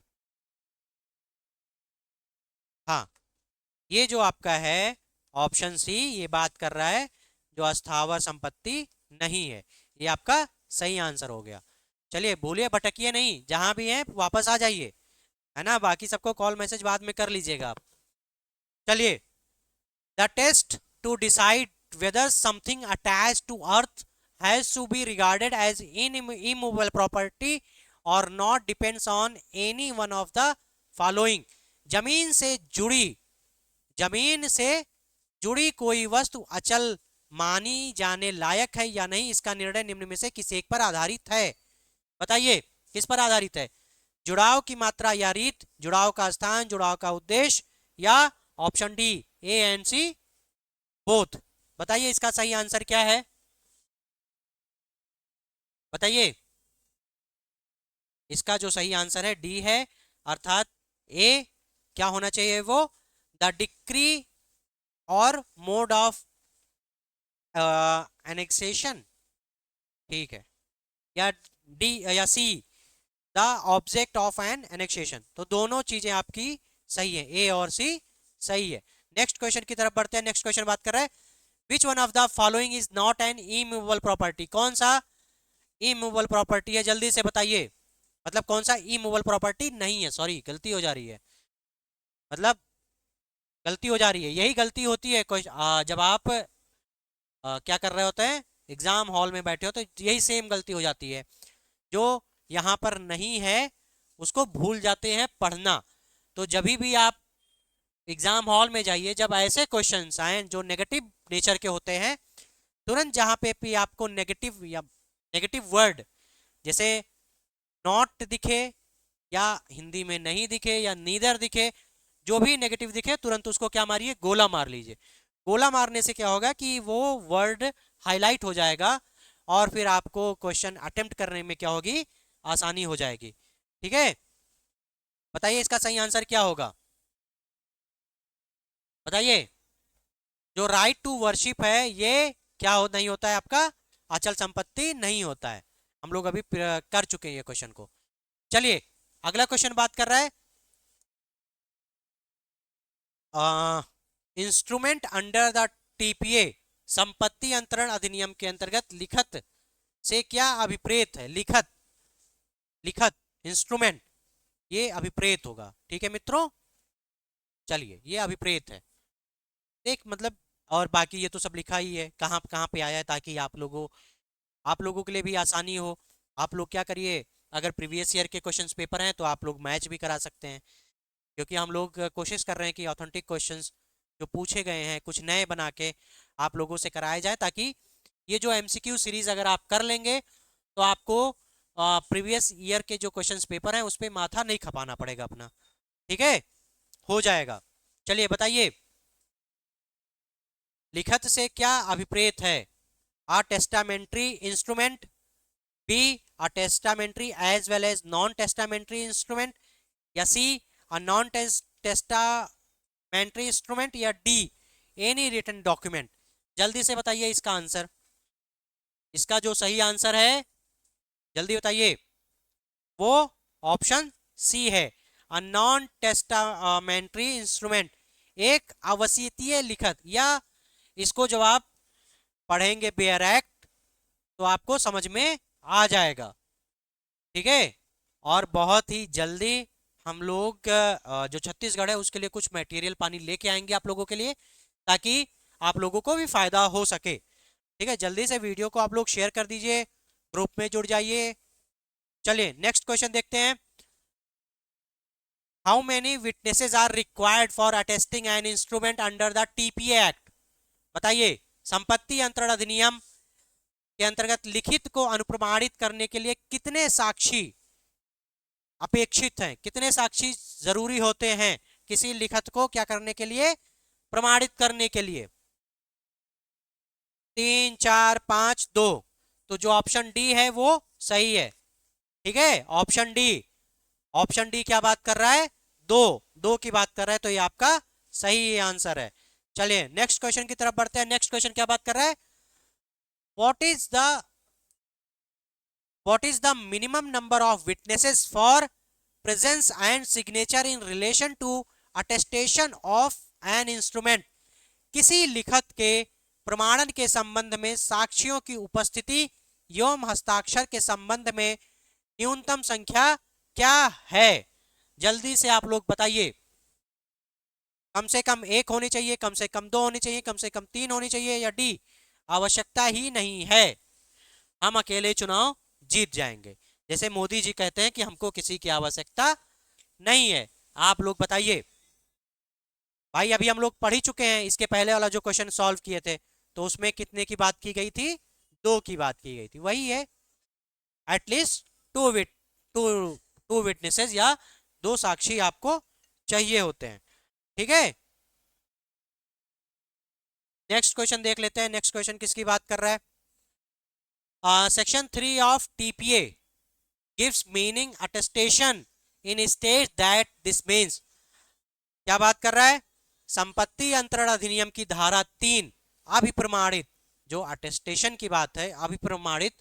हाँ, ये जो आपका है ऑप्शन सी, ये बात कर रहा है जो अस्थावर संपत्ति नहीं है, ये आपका सही आंसर हो गया। चलिए बोलिए, भटकिए नहीं, जहां भी हैं वापस आ जाइए, है ना, बाकी सबको कॉल मैसेज बाद में कर लीजिएगा आप। चलिए, the test to decide whether something attached to earth has to be regarded as immovable property or not depends on any one of the following। जमीन से जुड़ी, जमीन से जुड़ी कोई वस्तु अचल मानी जाने लायक है या नहीं, इसका निर्णय निम्न में से किसी एक पर आधारित है। बताइए किस पर आधारित है, जुड़ाव की मात्रा या रीत, जुड़ाव का स्थान, जुड़ाव का उद्देश्य, या option D A and C both. बताइए इसका सही आंसर क्या है, बताइए। इसका जो सही आंसर है डी है, अर्थात ए क्या होना चाहिए वो, द डिक्री और मोड ऑफ एनेक्सेशन, ठीक है, या डी या C the object of an annexation. तो दोनों चीजें आपकी सही है, ए और सी सही है। नेक्स्ट क्वेश्चन की तरफ बढ़ते हैं। नेक्स्ट क्वेश्चन बात कर रहा है which one of the following is not an immovable property. कौन सा इमूवेबल प्रॉपर्टी है, जल्दी से बताइए, मतलब कौन सा इमूवेबल प्रॉपर्टी नहीं है, सॉरी गलती हो जा रही है, मतलब गलती हो जा रही है, यही गलती होती है जब आप क्या कर रहे होते हैं, एग्जाम हॉल में बैठे हो तो यही सेम गलती हो जाती है, जो यहाँ पर नहीं है उसको भूल जाते हैं पढ़ना। तो जब भी आप एग्जाम हॉल में जाइए, जब ऐसे क्वेश्चंस आए जो नेगेटिव नेचर के होते हैं, तुरंत जहाँ पे भी आपको नेगेटिव या नेगेटिव वर्ड जैसे नॉट दिखे, या हिंदी में नहीं दिखे, या नीदर दिखे, जो भी नेगेटिव दिखे तुरंत उसको क्या मारिए, गोला मार लीजिए। गोला मारने से क्या होगा कि वो वर्ड हाईलाइट हो जाएगा और फिर आपको क्वेश्चन अटेम्प्ट करने में क्या होगी, आसानी हो जाएगी। ठीक है, बताइए इसका सही आंसर क्या होगा, बताइए। जो राइट टू वर्शिप है ये क्या नहीं होता है आपका, अचल संपत्ति नहीं होता है। हम लोग अभी कर चुके हैं ये क्वेश्चन को। चलिए अगला क्वेश्चन बात कर रहा है इंस्ट्रूमेंट अंडर द टीपीए, संपत्ति अंतरण अधिनियम के अंतर्गत लिखित से क्या अभिप्रेत है? लिखत, लिखत इंस्ट्रूमेंट, ये अभिप्रेत होगा। ठीक है मित्रों, चलिए ये अभिप्रेत है। देख मतलब, और बाकी ये तो सब लिखा ही है कहाँ कहाँ पे आया है, ताकि आप लोगों के लिए भी आसानी हो। आप लोग क्या करिए, अगर प्रीवियस ईयर के क्वेश्चंस पेपर हैं तो आप लोग मैच भी करा सकते हैं, क्योंकि हम लोग कोशिश कर रहे हैं कि ऑथेंटिक क्वेश्चंस जो पूछे गए हैं कुछ नए बना के आप लोगों से कराए जाए, ताकि ये जो एमसीक्यू सीरीज अगर आप कर लेंगे तो आपको प्रीवियस ईयर के जो क्वेश्चंस पेपर हैं उस पर माथा नहीं खपाना पड़ेगा अपना। ठीक है, हो जाएगा। चलिए बताइए, लिखत से क्या अभिप्रेत है? A testamentary instrument, B a testamentary as well as non testamentary instrument, या C a non testamentary instrument, या डी any written document। जल्दी से बताइए इसका आंसर, इसका जो सही आंसर है जल्दी बताइए, वो ऑप्शन सी है, अ नॉन टेस्टामेंट्री इंस्ट्रूमेंट, एक अवसीतीय लिखत। या इसको जब आप पढ़ेंगे बेयर एक्ट तो आपको समझ में आ जाएगा। ठीक है, और बहुत ही जल्दी हम लोग जो छत्तीसगढ़ है उसके लिए कुछ मटेरियल पानी लेके आएंगे आप लोगों के लिए, ताकि आप लोगों को भी फायदा हो सके। ठीक है, जल्दी से वीडियो को आप लोग शेयर कर दीजिए, ग्रुप में जुड़ जाइए। चलिए नेक्स्ट क्वेश्चन देखते हैं। How many witnesses are required for attesting an instrument under the TPA act? बताइए, संपत्ति अंतरण अधिनियम के अंतर्गत लिखित को अनुप्रमाणित करने के लिए कितने साक्षी अपेक्षित हैं, कितने साक्षी जरूरी होते हैं किसी लिखत को क्या करने के लिए, प्रमाणित करने के लिए? 3, 4, 5, 2। तो जो ऑप्शन डी है वो सही है। ठीक है, ऑप्शन डी, ऑप्शन डी क्या बात कर रहा है, दो, दो की बात कर रहा है, तो ये आपका सही आंसर है। चलिए नेक्स्ट क्वेश्चन की तरफ बढ़ते हैं। नेक्स्ट क्वेश्चन क्या बात कर रहा है, what is the minimum number of witnesses for presence and signature in relation to attestation of an instrument? किसी लिखत के प्रमाणन के संबंध में साक्षियों की उपस्थिति एवं हस्ताक्षर के संबंध में न्यूनतम संख्या क्या है? जल्दी से आप लोग बताइए। कम से कम एक होनी चाहिए, कम से कम दो होनी चाहिए, कम से कम तीन होनी चाहिए, या डी आवश्यकता ही नहीं है, हम अकेले चुनाव जीत जाएंगे? जैसे मोदी जी कहते हैं कि हमको किसी की आवश्यकता नहीं है। आप लोग बताइए भाई, अभी हम लोग पढ़ ही चुके हैं, इसके पहले वाला जो क्वेश्चन सॉल्व किए थे तो उसमें कितने की बात की गई थी, दो की बात की गई थी। वही है, एटलीस्ट टू टू विटनेसेस या दो साक्षी आपको चाहिए होते हैं। ठीक है, नेक्स्ट क्वेश्चन देख लेते हैं। नेक्स्ट क्वेश्चन किसकी बात कर रहा है? Section 3 of TPA gives meaning attestation in state that this means. क्या बात कर रहा है, संपत्ति अंतरण अधिनियम की धारा 3 अभिप्रमाणित, जो अटेस्टेशन की बात है, अभिप्रमाणित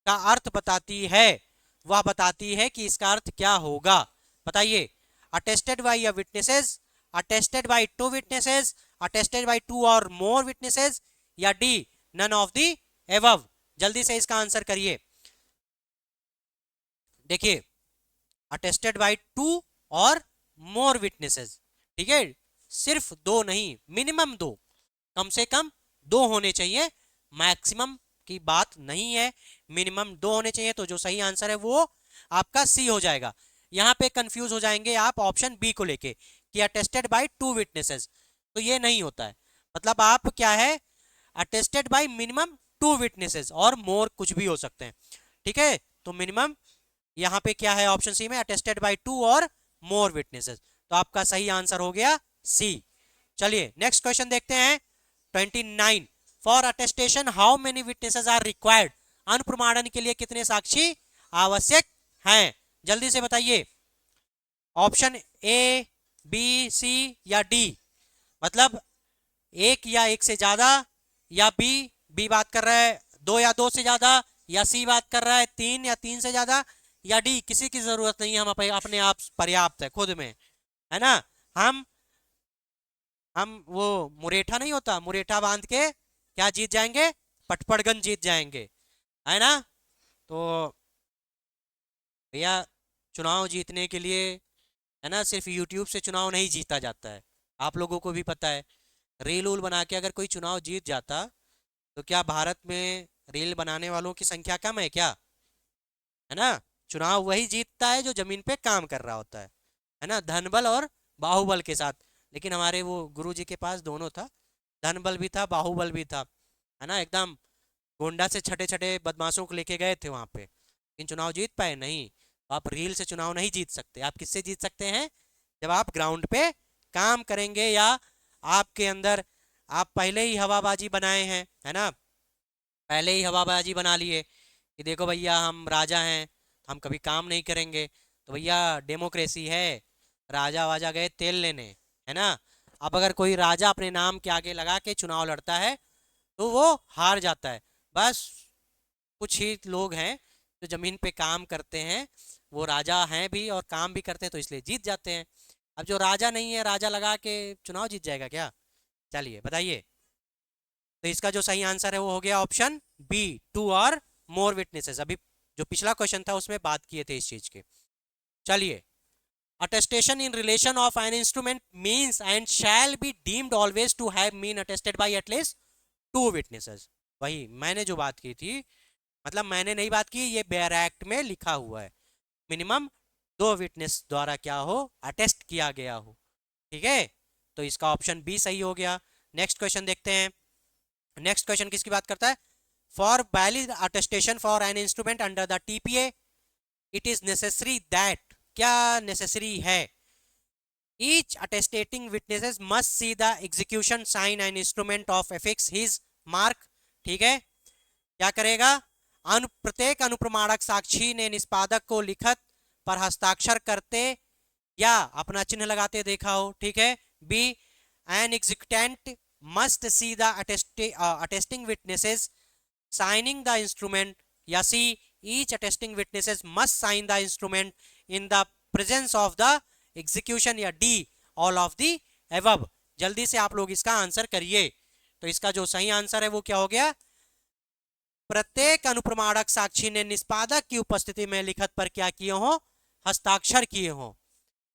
का अर्थ बताती है, वह बताती है कि इसका अर्थ क्या होगा। बताइए, attested by a witnesses, attested by two witnesses, attested by two और मोर विटनेसेस, या D none of the above? जल्दी से इसका आंसर करिए। देखिए, अटेस्टेड बाय टू और मोर विटनेसेस, ठीक है, सिर्फ दो नहीं, मिनिमम दो, कम से कम दो होने चाहिए, मैक्सिमम की बात नहीं है, मिनिमम दो होने चाहिए। तो जो सही आंसर है वो आपका सी हो जाएगा। यहाँ पे कंफ्यूज हो जाएंगे आप ऑप्शन बी को लेके कि अटेस्टेड बाय टू विटनेसेस, तो ये नहीं होता है। मतलब आप क्या है, attested bye minimum to witnesses, और मोर कुछ भी हो सकते हैं। ठीक है, तो मिनिमम यहाँ पे क्या है, ऑप्शन सी में अटेस्टेड बाय टू और मोर विटनेसेस, तो आपका सही आंसर हो गया सी। चलिए नेक्स्ट क्वेश्चन देखते हैं। 29, for attestation how many witnesses are required? अनुप्रमाणन के लिए कितने साक्षी आवश्यक हैं? जल्दी से बताइए, ऑप्शन ए, बी, सी या डी? मतलब एक या एक से ज्यादा, या बी बात कर रहा है दो या दो से ज्यादा, या सी बात कर रहा है तीन या तीन से ज्यादा, या डी किसी की जरूरत नहीं है, हम अपने आप पर्याप्त है खुद में, है ना। हम वो मुरेठा नहीं होता, मुरेठा बांध के क्या जीत जाएंगे, पटपड़गंज जीत जाएंगे, है ना। तो भैया चुनाव जीतने के लिए, है ना, सिर्फ यूट्यूब से चुनाव नहीं जीता जाता है, आप लोगों को भी पता है। रील उल बना के अगर कोई चुनाव जीत जाता, तो क्या भारत में रील बनाने वालों की संख्या कम है क्या? है ना? चुनाव वही जीतता है जो जमीन पे काम कर रहा होता है ना, धनबल और बाहुबल के साथ। लेकिन हमारे वो गुरु जी के पास दोनों था, धनबल भी था, बाहुबल भी था, है ना, एकदम गोंडा से छठे छठे बदमाशों को लेके गए थे वहां पे, लेकिन चुनाव जीत पाए नहीं। आप रील से चुनाव नहीं जीत सकते। आप किससे जीत सकते हैं? जब आप ग्राउंड पे काम करेंगे, या आपके अंदर आप पहले ही हवाबाजी बनाए हैं, है ना, पहले ही हवाबाजी बना लिए कि देखो भैया हम राजा हैं, हम कभी काम नहीं करेंगे। तो भैया डेमोक्रेसी है, राजा वाजा गए तेल लेने, है ना। अब अगर कोई राजा अपने नाम के आगे लगा के चुनाव लड़ता है, तो वो हार जाता है। बस कुछ ही लोग हैं जो जमीन पे काम करते हैं, वो राजा हैं भी और काम भी करते हैं, तो इसलिए जीत जाते हैं। अब जो राजा नहीं है, राजा लगा के चुनाव जीत जाएगा क्या? चलिए बताइए। तो इसका जो सही आंसर है वो हो गया ऑप्शन बी, टू और मोर विटनेसेस। अभी जो पिछला क्वेश्चन था उसमें बात किए थे इस चीज के। चलिए, attestation in relation of an instrument means and shall be deemed always to have been attested by at least two witnesses। वही मैंने जो बात की थी, मतलब मैंने नहीं बात की, ये बेयर एक्ट में लिखा हुआ है, मिनिमम दो विटनेस द्वारा क्या हो, अटेस्ट किया गया हो। ठीक है, तो इसका ऑप्शन बी सही हो गया। नेक्स्ट क्वेश्चन देखते हैं। नेक्स्ट क्वेश्चन किसकी बात करता है? For valid attestation for an instrument under the TPA it is necessary that, क्या नेसेसरी है? Each attesting witnesses must see the execution sign and instrument of affix his mark. ठीक है, क्या करेगा? प्रत्येक अनुप्रमाणक साक्षी ने निष्पादक को लिखत पर हस्ताक्षर करते या अपना चिन्ह लगाते देखा हो। ठीक है। B, an executant must see the attesting witnesses signing the instrument. या C, each attesting witnesses must sign the instrument in the presence of the execution. या D, all of the above. जल्दी से आप लोग इसका आंसर करिए। तो इसका जो सही आंसर है वो क्या हो गया? प्रत्येक अनुप्रमाणक साक्षी ने निष्पादक की उपस्थिति में लिखत पर क्या किए हो? हस्ताक्षर किए हो,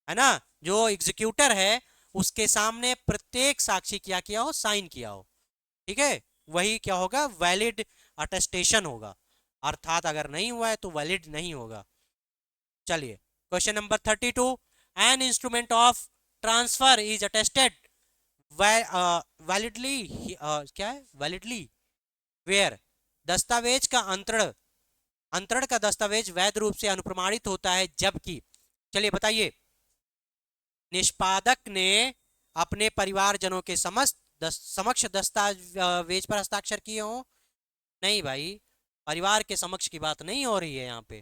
है ना। जो एग्जीक्यूटर है उसके सामने प्रत्येक साक्षी क्या किया हो? साइन किया हो। ठीक है, वही क्या होगा? वैलिड अटेस्टेशन होगा। अर्थात अगर नहीं हुआ है तो वैलिड नहीं होगा। चलिए, question number 32। An instrument of transfer is attested validly, क्या है? वैलिडली वेयर, दस्तावेज का अंतरण, अंतरण का दस्तावेज वैध रूप से अनुप्रमाणित होता है जबकि, चलिए बताइए, निष्पादक ने अपने परिवारजनों के समक्ष दस्तावेज पर हस्ताक्षर किए हो। नहीं भाई, परिवार के समक्ष की बात नहीं हो रही है यहाँ पे।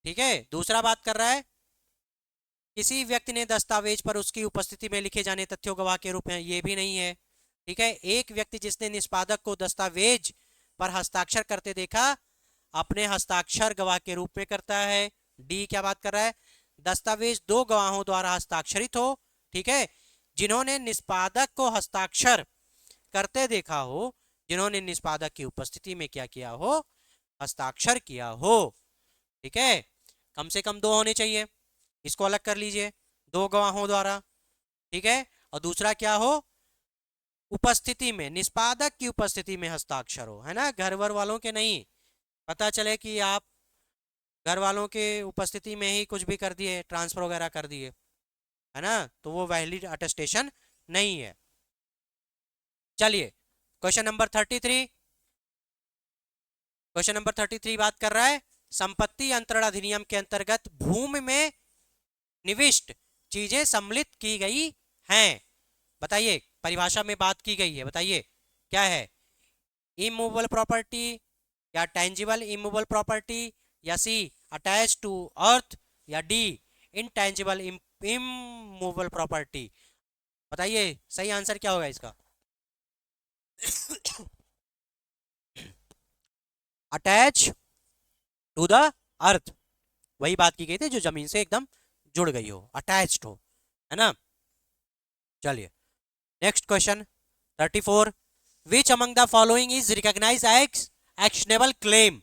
ठीक है, दूसरा बात कर रहा है, किसी व्यक्ति ने दस्तावेज पर उसकी उपस्थिति में लिखे जाने तथ्यों गवाह के रूप में, ये भी नहीं है। ठीक है, एक व्यक्ति जिसने निष्पादक को दस्तावेज पर हस्ताक्षर करते देखा, अपने हस्ताक्षर गवाह के रूप में करता है। डी क्या बात कर रहा है? दस्तावेज दो गवाहों द्वारा हस्ताक्षरित हो। ठीक है, जिन्होंने निष्पादक को हस्ताक्षर करते देखा हो, जिन्होंने निष्पादक की उपस्थिति में क्या किया हो? हस्ताक्षर किया हो। ठीक है, कम से कम दो होने चाहिए, इसको अलग कर लीजिए, दो गवाहों द्वारा। ठीक है, और दूसरा क्या हो? उपस्थिति में, निष्पादक की उपस्थिति में हस्ताक्षर हो, है ना, घर वर वालों के नहीं। पता चले कि आप घर वालों के उपस्थिति में ही कुछ भी कर दिए, ट्रांसफर वगैरह कर दिए, है ना, तो वो वैलिड अटेस्टेशन नहीं है। चलिए, क्वेश्चन नंबर 33। क्वेश्चन नंबर 33 बात कर रहा है, संपत्ति अंतरण अधिनियम के अंतर्गत भूमि में निविष्ट चीजें सम्मिलित की गई हैं। बताइए, परिभाषा में बात की गई है, बताइए क्या है? इमूवेबल प्रॉपर्टी, या टेंजिबल इमूवेबल प्रॉपर्टी, या सी अटैच टू अर्थ, या डी इनटेंजिबल इमूवेबल प्रॉपर्टी। बताइए सही आंसर क्या होगा इसका? अटैच टू द अर्थ, वही बात की गई थी जो जमीन से एकदम जुड़ गई हो, अटैच्ड हो, है ना। चलिए, next question 34। Which among the following is recognised as actionable claim?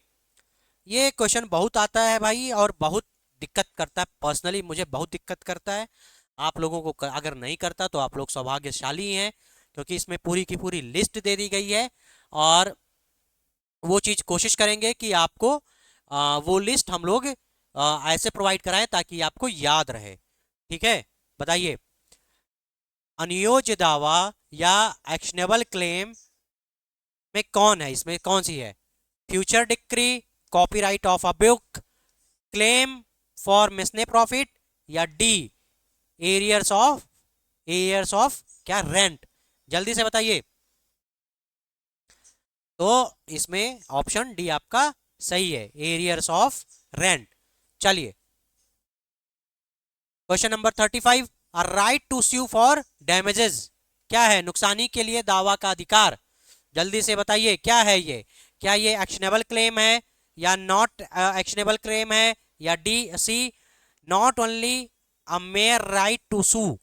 ये क्वेश्चन बहुत आता है भाई और बहुत दिक्कत करता है, पर्सनली मुझे बहुत दिक्कत करता है। आप लोगों को अगर नहीं करता तो आप लोग सौभाग्यशाली हैं, क्योंकि इसमें पूरी की पूरी लिस्ट दे दी गई है। और वो चीज़ कोशिश करेंगे कि आपको वो लिस्ट हम लोग ऐसे प्रोवाइड कराएं ताकि आपको याद रहे। ठीक है, बताइए, अनियोज्य दावा या एक्शनेबल क्लेम में कौन है, इसमें कौन सी है? Future decree, copyright of a book, claim for mesne profit, या डी एरियर्स ऑफ क्या, रेंट? जल्दी से बताइए। तो इसमें ऑप्शन डी आपका सही है, एरियर्स ऑफ रेंट। चलिए, question number 35, a right to sue for damages, क्या है? नुकसानी के लिए दावा का अधिकार। जल्दी से बताइए क्या है ये? क्या ये एक्शनेबल क्लेम है, या नॉट एक्शनेबल क्लेम है, या D C not only a mere right to sue,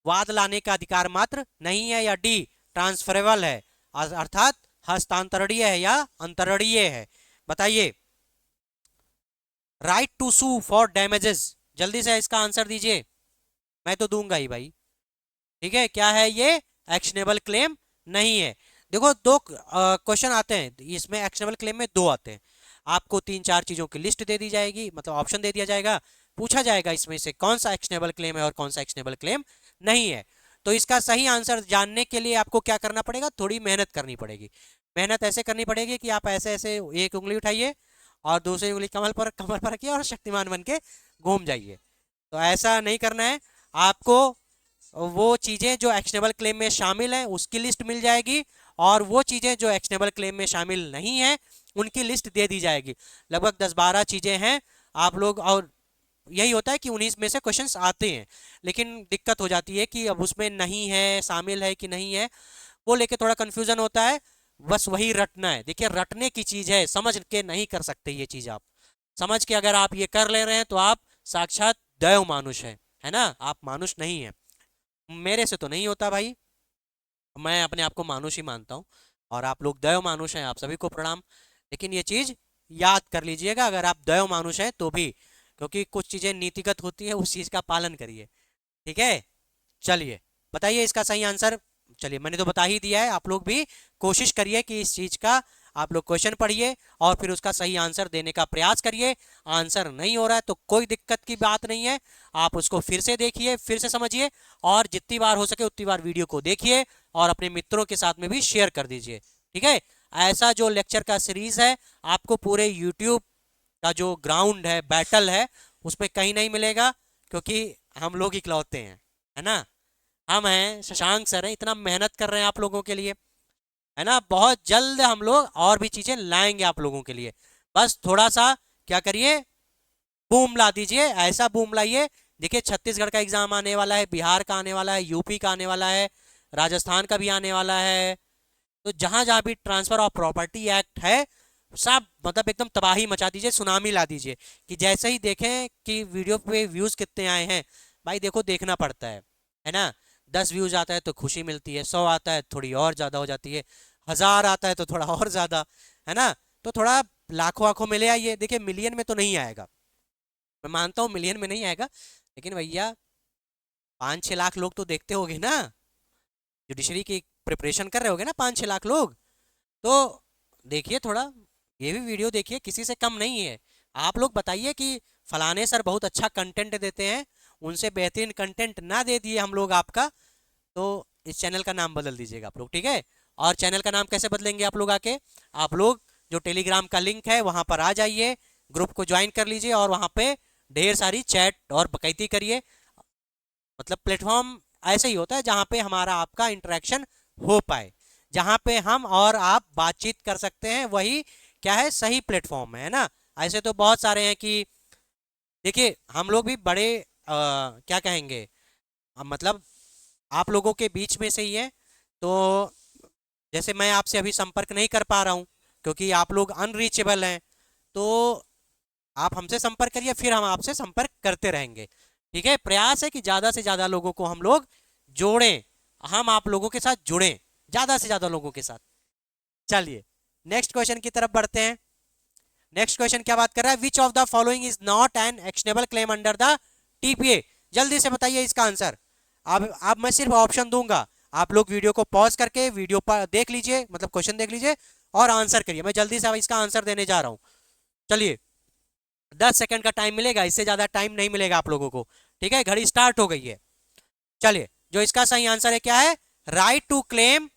वाद लाने का अधिकार मात्र नहीं है, या डी ट्रांसफरेबल है, अर्थात हस्तांतरणीय है या अंतरणीय है? बताइए, right to sue for damages, जल्दी से इसका आंसर दीजिए। मैं तो दूंगा ही भाई। ठीक है, क्या है ये? एक्शनेबल क्लेम नहीं है। देखो, दो क्वेश्चन आते हैं इसमें, एक्शनेबल क्लेम में दो आते हैं। आपको तीन चार चीजों की लिस्ट दे दी जाएगी, मतलब ऑप्शन दे दिया जाएगा, पूछा जाएगा इसमें से कौन सा एक्शनेबल क्लेम है और कौन सा एक्शनेबल क्लेम नहीं है। तो इसका सही आंसर जानने के लिए आपको क्या करना पड़ेगा? थोड़ी मेहनत करनी पड़ेगी। मेहनत ऐसे करनी पड़ेगी कि आप ऐसे ऐसे एक उंगली उठाइए और दूसरी उंगली कमर पर रखिए और शक्तिमान बन के घूम जाइए। तो ऐसा नहीं करना है आपको। वो चीज़ें जो एक्शनेबल क्लेम में शामिल हैं उसकी लिस्ट मिल जाएगी, और वो चीज़ें जो एक्शनेबल क्लेम में शामिल नहीं हैं उनकी लिस्ट दे दी जाएगी। लगभग 10-12 चीज़ें हैं आप लोग, और यही होता है कि 19 में से क्वेश्चंस आते हैं, लेकिन दिक्कत हो जाती है कि अब उसमें नहीं है, शामिल है कि नहीं है, वो लेके थोड़ा कन्फ्यूजन होता है। बस वही रटना है। देखिए, रटने की चीज़ है, समझ के नहीं कर सकते ये चीज़ आप। समझ के अगर आप ये कर ले रहे हैं तो आप साक्षात दैव मानुष है ना? आप मानुष नहीं है। मेरे से तो नहीं होता भाई, मैं अपने आप को मानुष ही मानता हूँ, और आप लोग दैव मानुष हैं, आप सभी को प्रणाम। लेकिन ये चीज़ याद कर लीजिएगा, अगर आप दैव मानुष हैं तो भी, क्योंकि कुछ चीज़ें नीतिगत होती हैं, उस चीज़ का पालन करिए। ठीक है, चलिए, बताइए इसका सही आंसर। चलिए, मैंने तो बता ही दिया है, आप लोग भी कोशिश करिए कि इस चीज़ का आप लोग क्वेश्चन पढ़िए और फिर उसका सही आंसर देने का प्रयास करिए। आंसर नहीं हो रहा है तो कोई दिक्कत की बात नहीं है, आप उसको फिर से देखिए, फिर से समझिए, और जितनी बार हो सके उतनी बार वीडियो को देखिए और अपने मित्रों के साथ में भी शेयर कर दीजिए। ठीक है, ऐसा जो लेक्चर का सीरीज है आपको पूरे यूट्यूब का जो ग्राउंड है, बैटल है, उसमें कहीं नहीं मिलेगा, क्योंकि हम लोग इकलौते हैं, है ना? हम हैं, शशांक सर हैं, इतना मेहनत कर रहे हैं आप लोगों के लिए, है ना? बहुत जल्द हम लोग और भी चीजें लाएंगे आप लोगों के लिए। बस थोड़ा सा क्या करिए, बूम ला दीजिए, ऐसा बूम लाइए। देखिए, छत्तीसगढ़ का एग्जाम आने वाला है, बिहार का आने वाला है, यूपी का आने वाला है, राजस्थान का भी आने वाला है। तो जहां जहां भी ट्रांसफर ऑफ प्रॉपर्टी एक्ट है, सब मतलब एकदम तबाही मचा दीजिए, सुनामी ला दीजिए, कि जैसे ही देखें कि वीडियो पे व्यूज कितने आए हैं। भाई देखो, देखना पड़ता है ना? 10 व्यूज आता है तो खुशी मिलती है, 100 आता है थोड़ी और ज्यादा हो जाती है, 1000 आता है तो थोड़ा और ज्यादा, है ना? तो थोड़ा लाखों आंखों में ले आइए। देखिए, मिलियन में तो नहीं आएगा, मैं मानता हूँ मिलियन में नहीं आएगा, लेकिन भैया 5-6 लाख लोग तो देखते होगे ना, जुडिशरी की प्रिपरेशन कर रहे होगे ना 5-6 लाख लोग। तो देखिए थोड़ा, ये भी वीडियो देखिए, किसी से कम नहीं है। आप लोग बताइए कि फलाने सर बहुत अच्छा कंटेंट देते हैं, उनसे बेहतरीन कंटेंट ना दे दिए हम लोग आपका, तो इस चैनल का नाम बदल दीजिएगा आप लोग। ठीक है, और चैनल का नाम कैसे बदलेंगे आप लोग? आके आप लोग जो टेलीग्राम का लिंक है वहां पर आ जाइए, ग्रुप को ज्वाइन कर लीजिए, और वहां पे ढेर सारी चैट और बकैती करिए। मतलब प्लेटफॉर्म ऐसे ही होता है जहां पे हमारा आपका इंटरेक्शन हो पाए, जहां पे हम और आप बातचीत कर सकते हैं, वही क्या है, सही प्लेटफॉर्म है ना? ऐसे तो बहुत सारे हैं कि देखिए, हम लोग भी बड़े क्या कहेंगे, मतलब आप लोगों के बीच में से ही है। तो जैसे मैं आपसे अभी संपर्क नहीं कर पा रहा हूँ क्योंकि आप लोग अनरीचेबल हैं, तो आप हमसे संपर्क करिए, फिर हम आपसे संपर्क करते रहेंगे। ठीक है, प्रयास है कि ज़्यादा से ज़्यादा लोगों को हम लोग जोड़ें, हम आप लोगों के साथ जुड़ें, ज़्यादा से ज़्यादा लोगों के साथ। चलिए, नेक्स्ट क्वेश्चन की तरफ बढ़ते हैं। नेक्स्ट क्वेश्चन क्या बात कर रहा है, which of the following is not an actionable claim under the TPA. जल्दी से बताइए इसका आंसर। अब मैं सिर्फ ऑप्शन दूंगा, आप लोग वीडियो को पॉज करके वीडियो पर देख लीजिए, मतलब क्वेश्चन देख लीजिए और आंसर करिए। मैं जल्दी से इसका आंसर देने जा रहा हूं। चलिए 10 सेकंड का टाइम मिलेगा, इससे ज्यादा टाइम नहीं मिलेगा आप लोगों को, ठीक है। घड़ी स्टार्ट हो गई है। चलिए जो इसका सही आंसर है क्या है, राइट टू क्लेम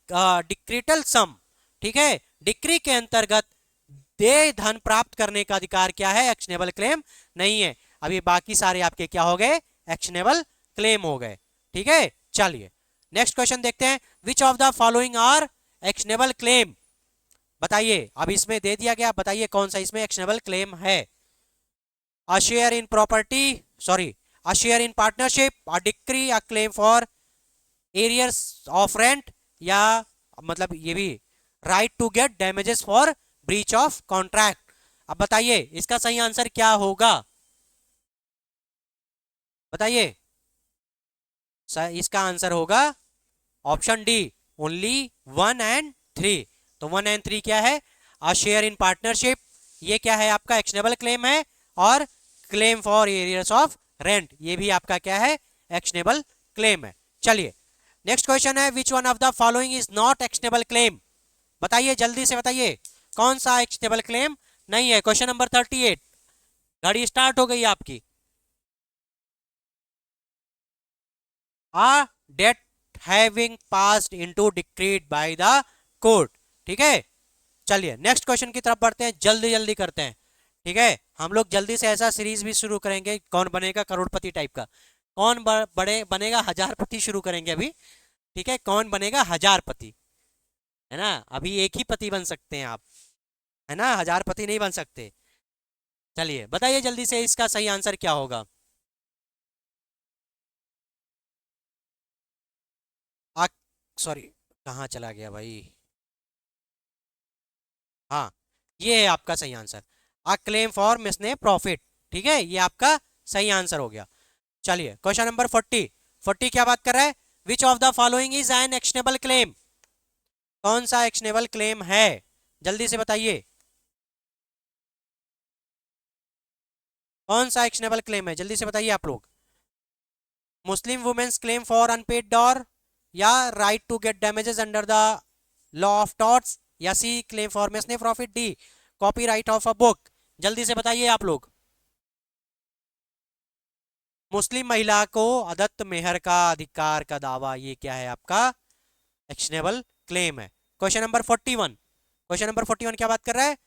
डिक्रीटल सम, ठीक है। डिक्री के अंतर्गत देय धन प्राप्त करने का अधिकार क्या है, एक्शनेबल क्लेम नहीं है। अभी बाकी सारे आपके क्या हो गए, एक्शनेबल क्लेम हो गए, ठीक है। चलिए नेक्स्ट क्वेश्चन देखते हैं, which of the following are actionable claim. बताइए, अब इसमें दे दिया गया, बताइए कौन सा इसमें एक्शनेबल क्लेम है। A share in property, sorry, a share in partnership, a decree, a claim for arrears of rent, या मतलब ये भी right to get damages for breach of contract. अब बताइए इसका सही आंसर क्या होगा, बताइए। इसका आंसर होगा ऑप्शन डी, ओनली 1 और 3। तो 1 और 3 क्या है, अ शेयर इन पार्टनरशिप, ये क्या है आपका एक्शनेबल क्लेम है, और claim for arrears of rent, ये भी आपका क्या है, एक्शनेबल क्लेम है। चलिए नेक्स्ट क्वेश्चन है, which one of the following is not actionable claim. बताइए जल्दी से बताइए कौन सा एक्शनेबल क्लेम नहीं है। क्वेश्चन नंबर 38, घड़ी स्टार्ट हो गई आपकी। A debt having passed into decreed by the court, ठीक है। चलिए नेक्स्ट क्वेश्चन की तरफ बढ़ते हैं, जल्दी जल्दी करते हैं, ठीक है। हम लोग जल्दी से ऐसा सीरीज भी शुरू करेंगे, कौन बनेगा करोड़पति टाइप का, कौन बड़े बनेगा हजारपति शुरू करेंगे अभी, ठीक है। कौन बनेगा हजारपति, है ना। अभी एक ही पति बन सकते हैं आप, है ना, हजारपति नहीं बन सकते। चलिए बताइए जल्दी से इसका सही आंसर क्या होगा। आ सॉरी, कहाँ चला गया भाई। हाँ, ये है आपका सही answer, A claim for mesne profit, ठीक है, ये आपका सही आंसर हो गया। चलिए क्वेश्चन नंबर 40 क्या बात कर रहा है, which of the following is an actionable claim. कौन सा एक्शनेबल क्लेम है, जल्दी से बताइए कौन सा एक्शनेबल क्लेम है, जल्दी से बताइए आप लोग। Muslim women's claim for unpaid dower, या right to get damages under the law of torts, या C claim for mesne profit, D copyright of a book. जल्दी से बताइए आप लोग। मुस्लिम महिला को अदत्त मेहर का अधिकार का दावा, ये क्या है आपका एक्शनेबल क्लेम है। क्वेश्चन नंबर 41 क्या बात कर रहा है,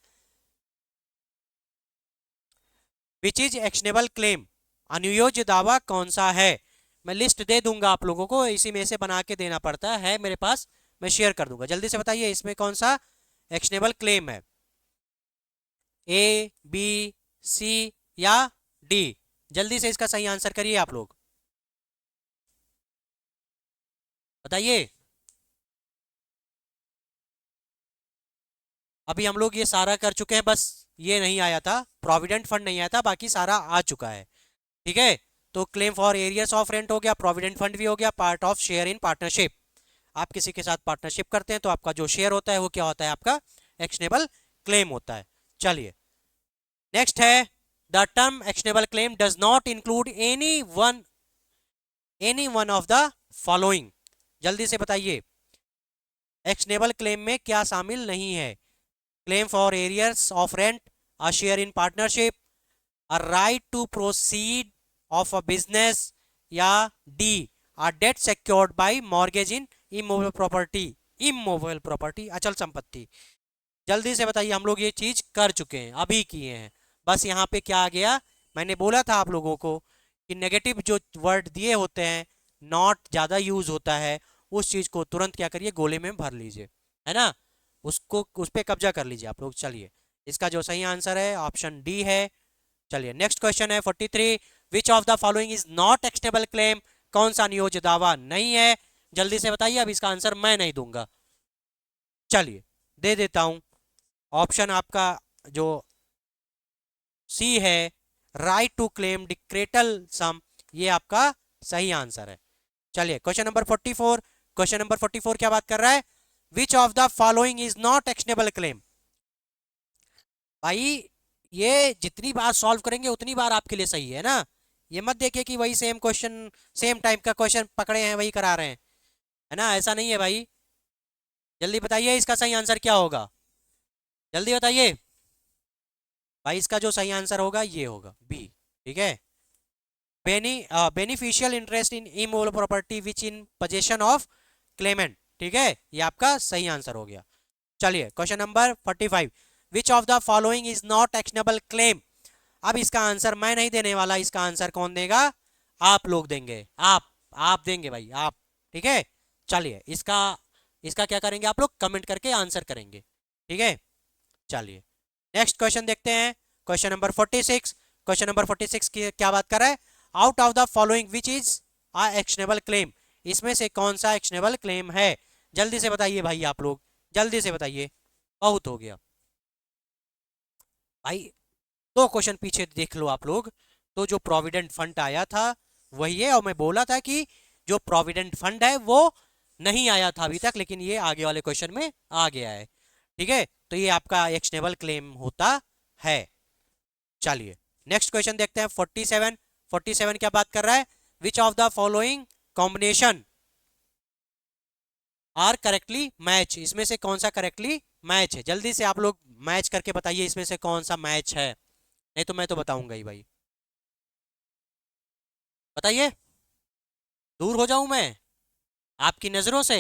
विच इज एक्शनेबल क्लेम, अनुयोज्य दावा कौन सा है। मैं लिस्ट दे दूंगा आप लोगों को, इसी में से बना के देना पड़ता है मेरे पास, मैं शेयर कर दूंगा। जल्दी से बताइए इसमें कौन सा एक्शनेबल क्लेम है, ए बी सी या डी। जल्दी से इसका सही आंसर करिए आप लोग, बताइए। अभी हम लोग ये सारा कर चुके हैं, बस ये नहीं आया था, प्रोविडेंट फंड नहीं आया था, बाकी सारा आ चुका है, ठीक है। तो claim for arrears of rent हो गया, प्रोविडेंट फंड भी हो गया, part of share in partnership, आप किसी के साथ पार्टनरशिप करते हैं तो आपका जो शेयर होता है वो क्या होता है, आपका एक्शनेबल क्लेम होता है। चलिए नेक्स्ट है, the term actionable claim does not include any one of the following. जल्दी से बताइए एक्शनेबल क्लेम में क्या शामिल नहीं है, claim for arrears of rent, a share in partnership, a right to proceed of a business, या D a debt secured by mortgage in immovable property अचल संपत्ति। जल्दी से बताइए, हम लोग ये चीज कर चुके हैं, अभी किए हैं, बस यहाँ पे क्या आ गया, मैंने बोला था आप लोगों को कि नेगेटिव जो वर्ड दिए होते हैं, नॉट ज़्यादा यूज होता है, उस चीज़ को तुरंत क्या करिए, गोले में भर लीजिए, है ना, उसको उस पर कब्जा कर लीजिए आप लोग। चलिए इसका जो सही आंसर है ऑप्शन डी है। चलिए नेक्स्ट क्वेश्चन है 43, विच of the following is not actionable claim, कौन सा नियोज्य दावा नहीं है। जल्दी से बताइए, अब इसका आंसर मैं नहीं दूंगा, चलिए दे देता हूं। ऑप्शन आपका जो सी है, राइट टू क्लेम डिक्रेटल सम, ये आपका सही आंसर है। चलिए क्वेश्चन नंबर 44 क्या बात कर रहा है, which of the following is not actionable claim. भाई ये जितनी बार सॉल्व करेंगे उतनी बार आपके लिए सही है ना। ये मत देखिए कि वही सेम क्वेश्चन, सेम टाइप का क्वेश्चन पकड़े हैं वही करा रहे हैं, है ना, ऐसा नहीं है भाई। जल्दी बताइए इसका सही आंसर क्या होगा, जल्दी बताइए। भाई इसका जो सही आंसर होगा ये होगा बी। ठीक है, beneficial interest in immovable property which in possession of Clement. ठीक है, ये आपका सही आंसर हो गया। चलिए question number 45, which of the following is not actionable claim. अब इसका आंसर मैं नहीं देने वाला, इसका आंसर कौन देगा, आप लोग देंगे, आप देंगे भाई आप। ठीक है, चलिए इसका इसका क्या करेंगे आप लोग, कमेंट करके आंसर करेंगे। ठीक है, चलिए नेक्स्ट क्वेश्चन देखते हैं। क्वेश्चन नंबर 46, क्वेश्चन नंबर 46 की क्या बात कर रहा है, out of the following which is a actionable claim. इसमें से कौन सा एक्शनेबल क्लेम है, जल्दी से बताइए भाई आप लोग, जल्दी से बताइए, बहुत हो गया भाई। दो क्वेश्चन पीछे देख लो आप लोग, तो जो प्रोविडेंट फंड आया था वही है, और मैं बोला था कि जो प्रोविडेंट फंड है वो नहीं आया था अभी तक, लेकिन ये आगे वाले क्वेश्चन में आ गया है। ठीक है, तो ये आपका एक्शनेबल क्लेम होता है। चलिए नेक्स्ट क्वेश्चन देखते हैं 47। 47 क्या बात कर रहा है, which of the following combination are correctly match. इसमें से कौन सा करेक्टली मैच है, जल्दी से आप लोग मैच करके बताइए इसमें से कौन सा मैच है, नहीं तो मैं तो बताऊंगा ही भाई। बताइए, दूर हो जाऊं मैं आपकी नजरों से,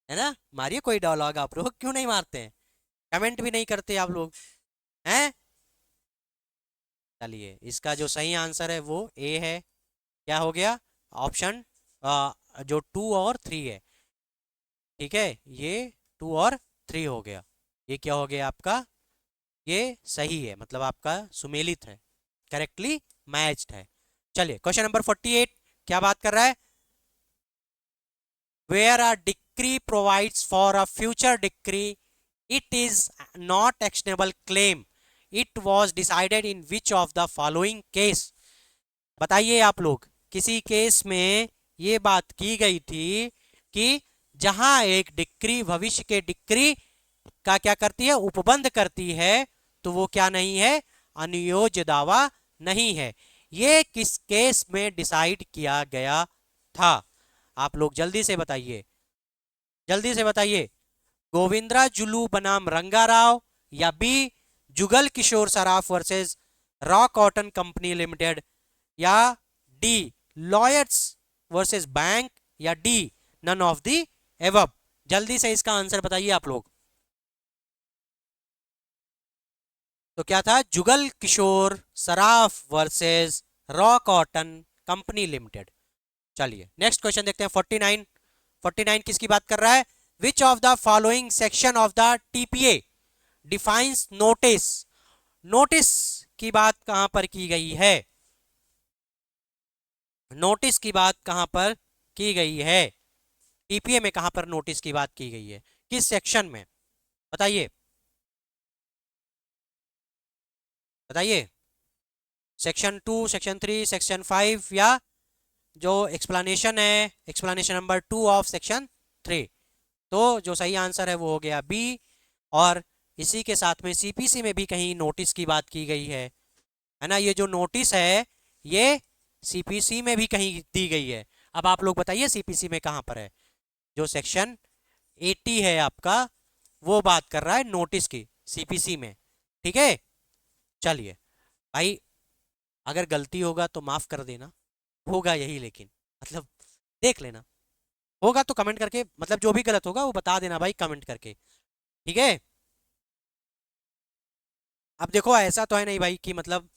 है ना, मारिए कोई डायलॉग, आप लोग क्यों नहीं मारते हैं, कमेंट भी नहीं करते आप लोग हैं। चलिए इसका जो सही आंसर है वो ए है। क्या हो गया, ऑप्शन जो 2 और 3 है। ठीक है, ये 2 और 3 हो गया, ये क्या हो गया आपका, ये सही है, मतलब आपका सुमेलित है, करेक्टली मैच्ड है। चलिए क्वेश्चन नंबर 48 क्या बात कर रहा है, where a decree provides for a future decree, it is not actionable claim. It was decided in which of the following case। बताइए आप लोग, किसी केस में ये बात की गई थी कि जहां एक डिक्री भविष्य के डिक्री का क्या करती है, उपबंध करती है, तो वो क्या नहीं है, अनियोज्य दावा नहीं है। ये किस केस में डिसाइड किया गया था, आप लोग जल्दी से बताइए, जल्दी से बताइए। गोविंदरा जुलू बनाम रंगाराव, या B Jugal Kishore Saraf versus raw cotton company limited, या डी लॉयर्स वर्सेस बैंक, या D none of the above. जल्दी से इसका आंसर बताइए आप लोग। तो क्या था, Jugal Kishore Saraf versus raw cotton company limited. चलिए नेक्स्ट क्वेश्चन देखते हैं 49। 49 किसकी बात कर रहा है, which of the following section of the TPA defines notice. Notice की बात कहां पर की गई है, नोटिस की बात कहां पर की गई है, टीपीए में कहां पर नोटिस की बात की गई है, किस सेक्शन में, बताइए, बताइए। सेक्शन 2, सेक्शन 3, सेक्शन 5, या जो एक्सप्लेनेशन है, एक्सप्लेनेशन नंबर 2 ऑफ सेक्शन 3। तो जो सही आंसर है वो हो गया बी। और इसी के साथ में सीपीसी में भी कहीं नोटिस की बात की गई है ना, ये जो नोटिस है ये सीपीसी में भी कहीं दी गई है। अब आप लोग बताइए सीपीसी में कहां पर है, जो सेक्शन 80 है आपका, वो बात कर रहा है नोटिस की सीपीसी में। ठीक है, चलिए भाई, अगर गलती होगा तो माफ कर देना, होगा यही, लेकिन मतलब देख लेना, होगा तो कमेंट करके, मतलब जो भी गलत होगा वो बता देना भाई कमेंट करके। ठीक है, अब देखो ऐसा तो है नहीं भाई कि मतलब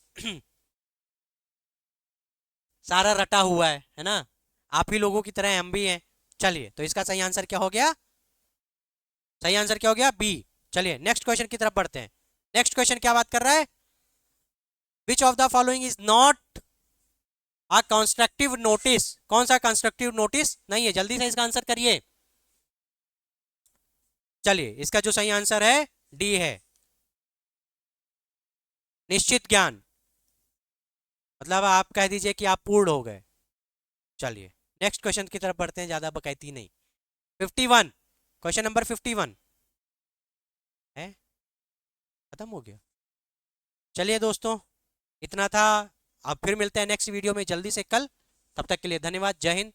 सारा रटा हुआ है ना, आप ही लोगों की तरह हम भी हैं। चलिए तो इसका सही आंसर क्या हो गया, सही आंसर क्या हो गया, बी। चलिए नेक्स्ट क्वेश्चन की तरफ बढ़ते हैं। नेक्स्ट क्वेश्चन क्या बात कर रहा है, which of the following is not a constructive notice. कौन सा कंस्ट्रक्टिव नोटिस नहीं है, जल्दी से इसका आंसर करिए। चलिए इसका जो सही आंसर है डी है, निश्चित ज्ञान, मतलब आप कह दीजिए कि आप पूर्ण हो गए। चलिए नेक्स्ट क्वेश्चन की तरफ बढ़ते हैं, ज्यादा बकैती नहीं। 51, क्वेश्चन नंबर 51 है, खत्म हो गया। चलिए दोस्तों, इतना था। अब फिर मिलते हैं नेक्स्ट वीडियो में जल्दी से कल। तब तक के लिए धन्यवाद। जय हिंद।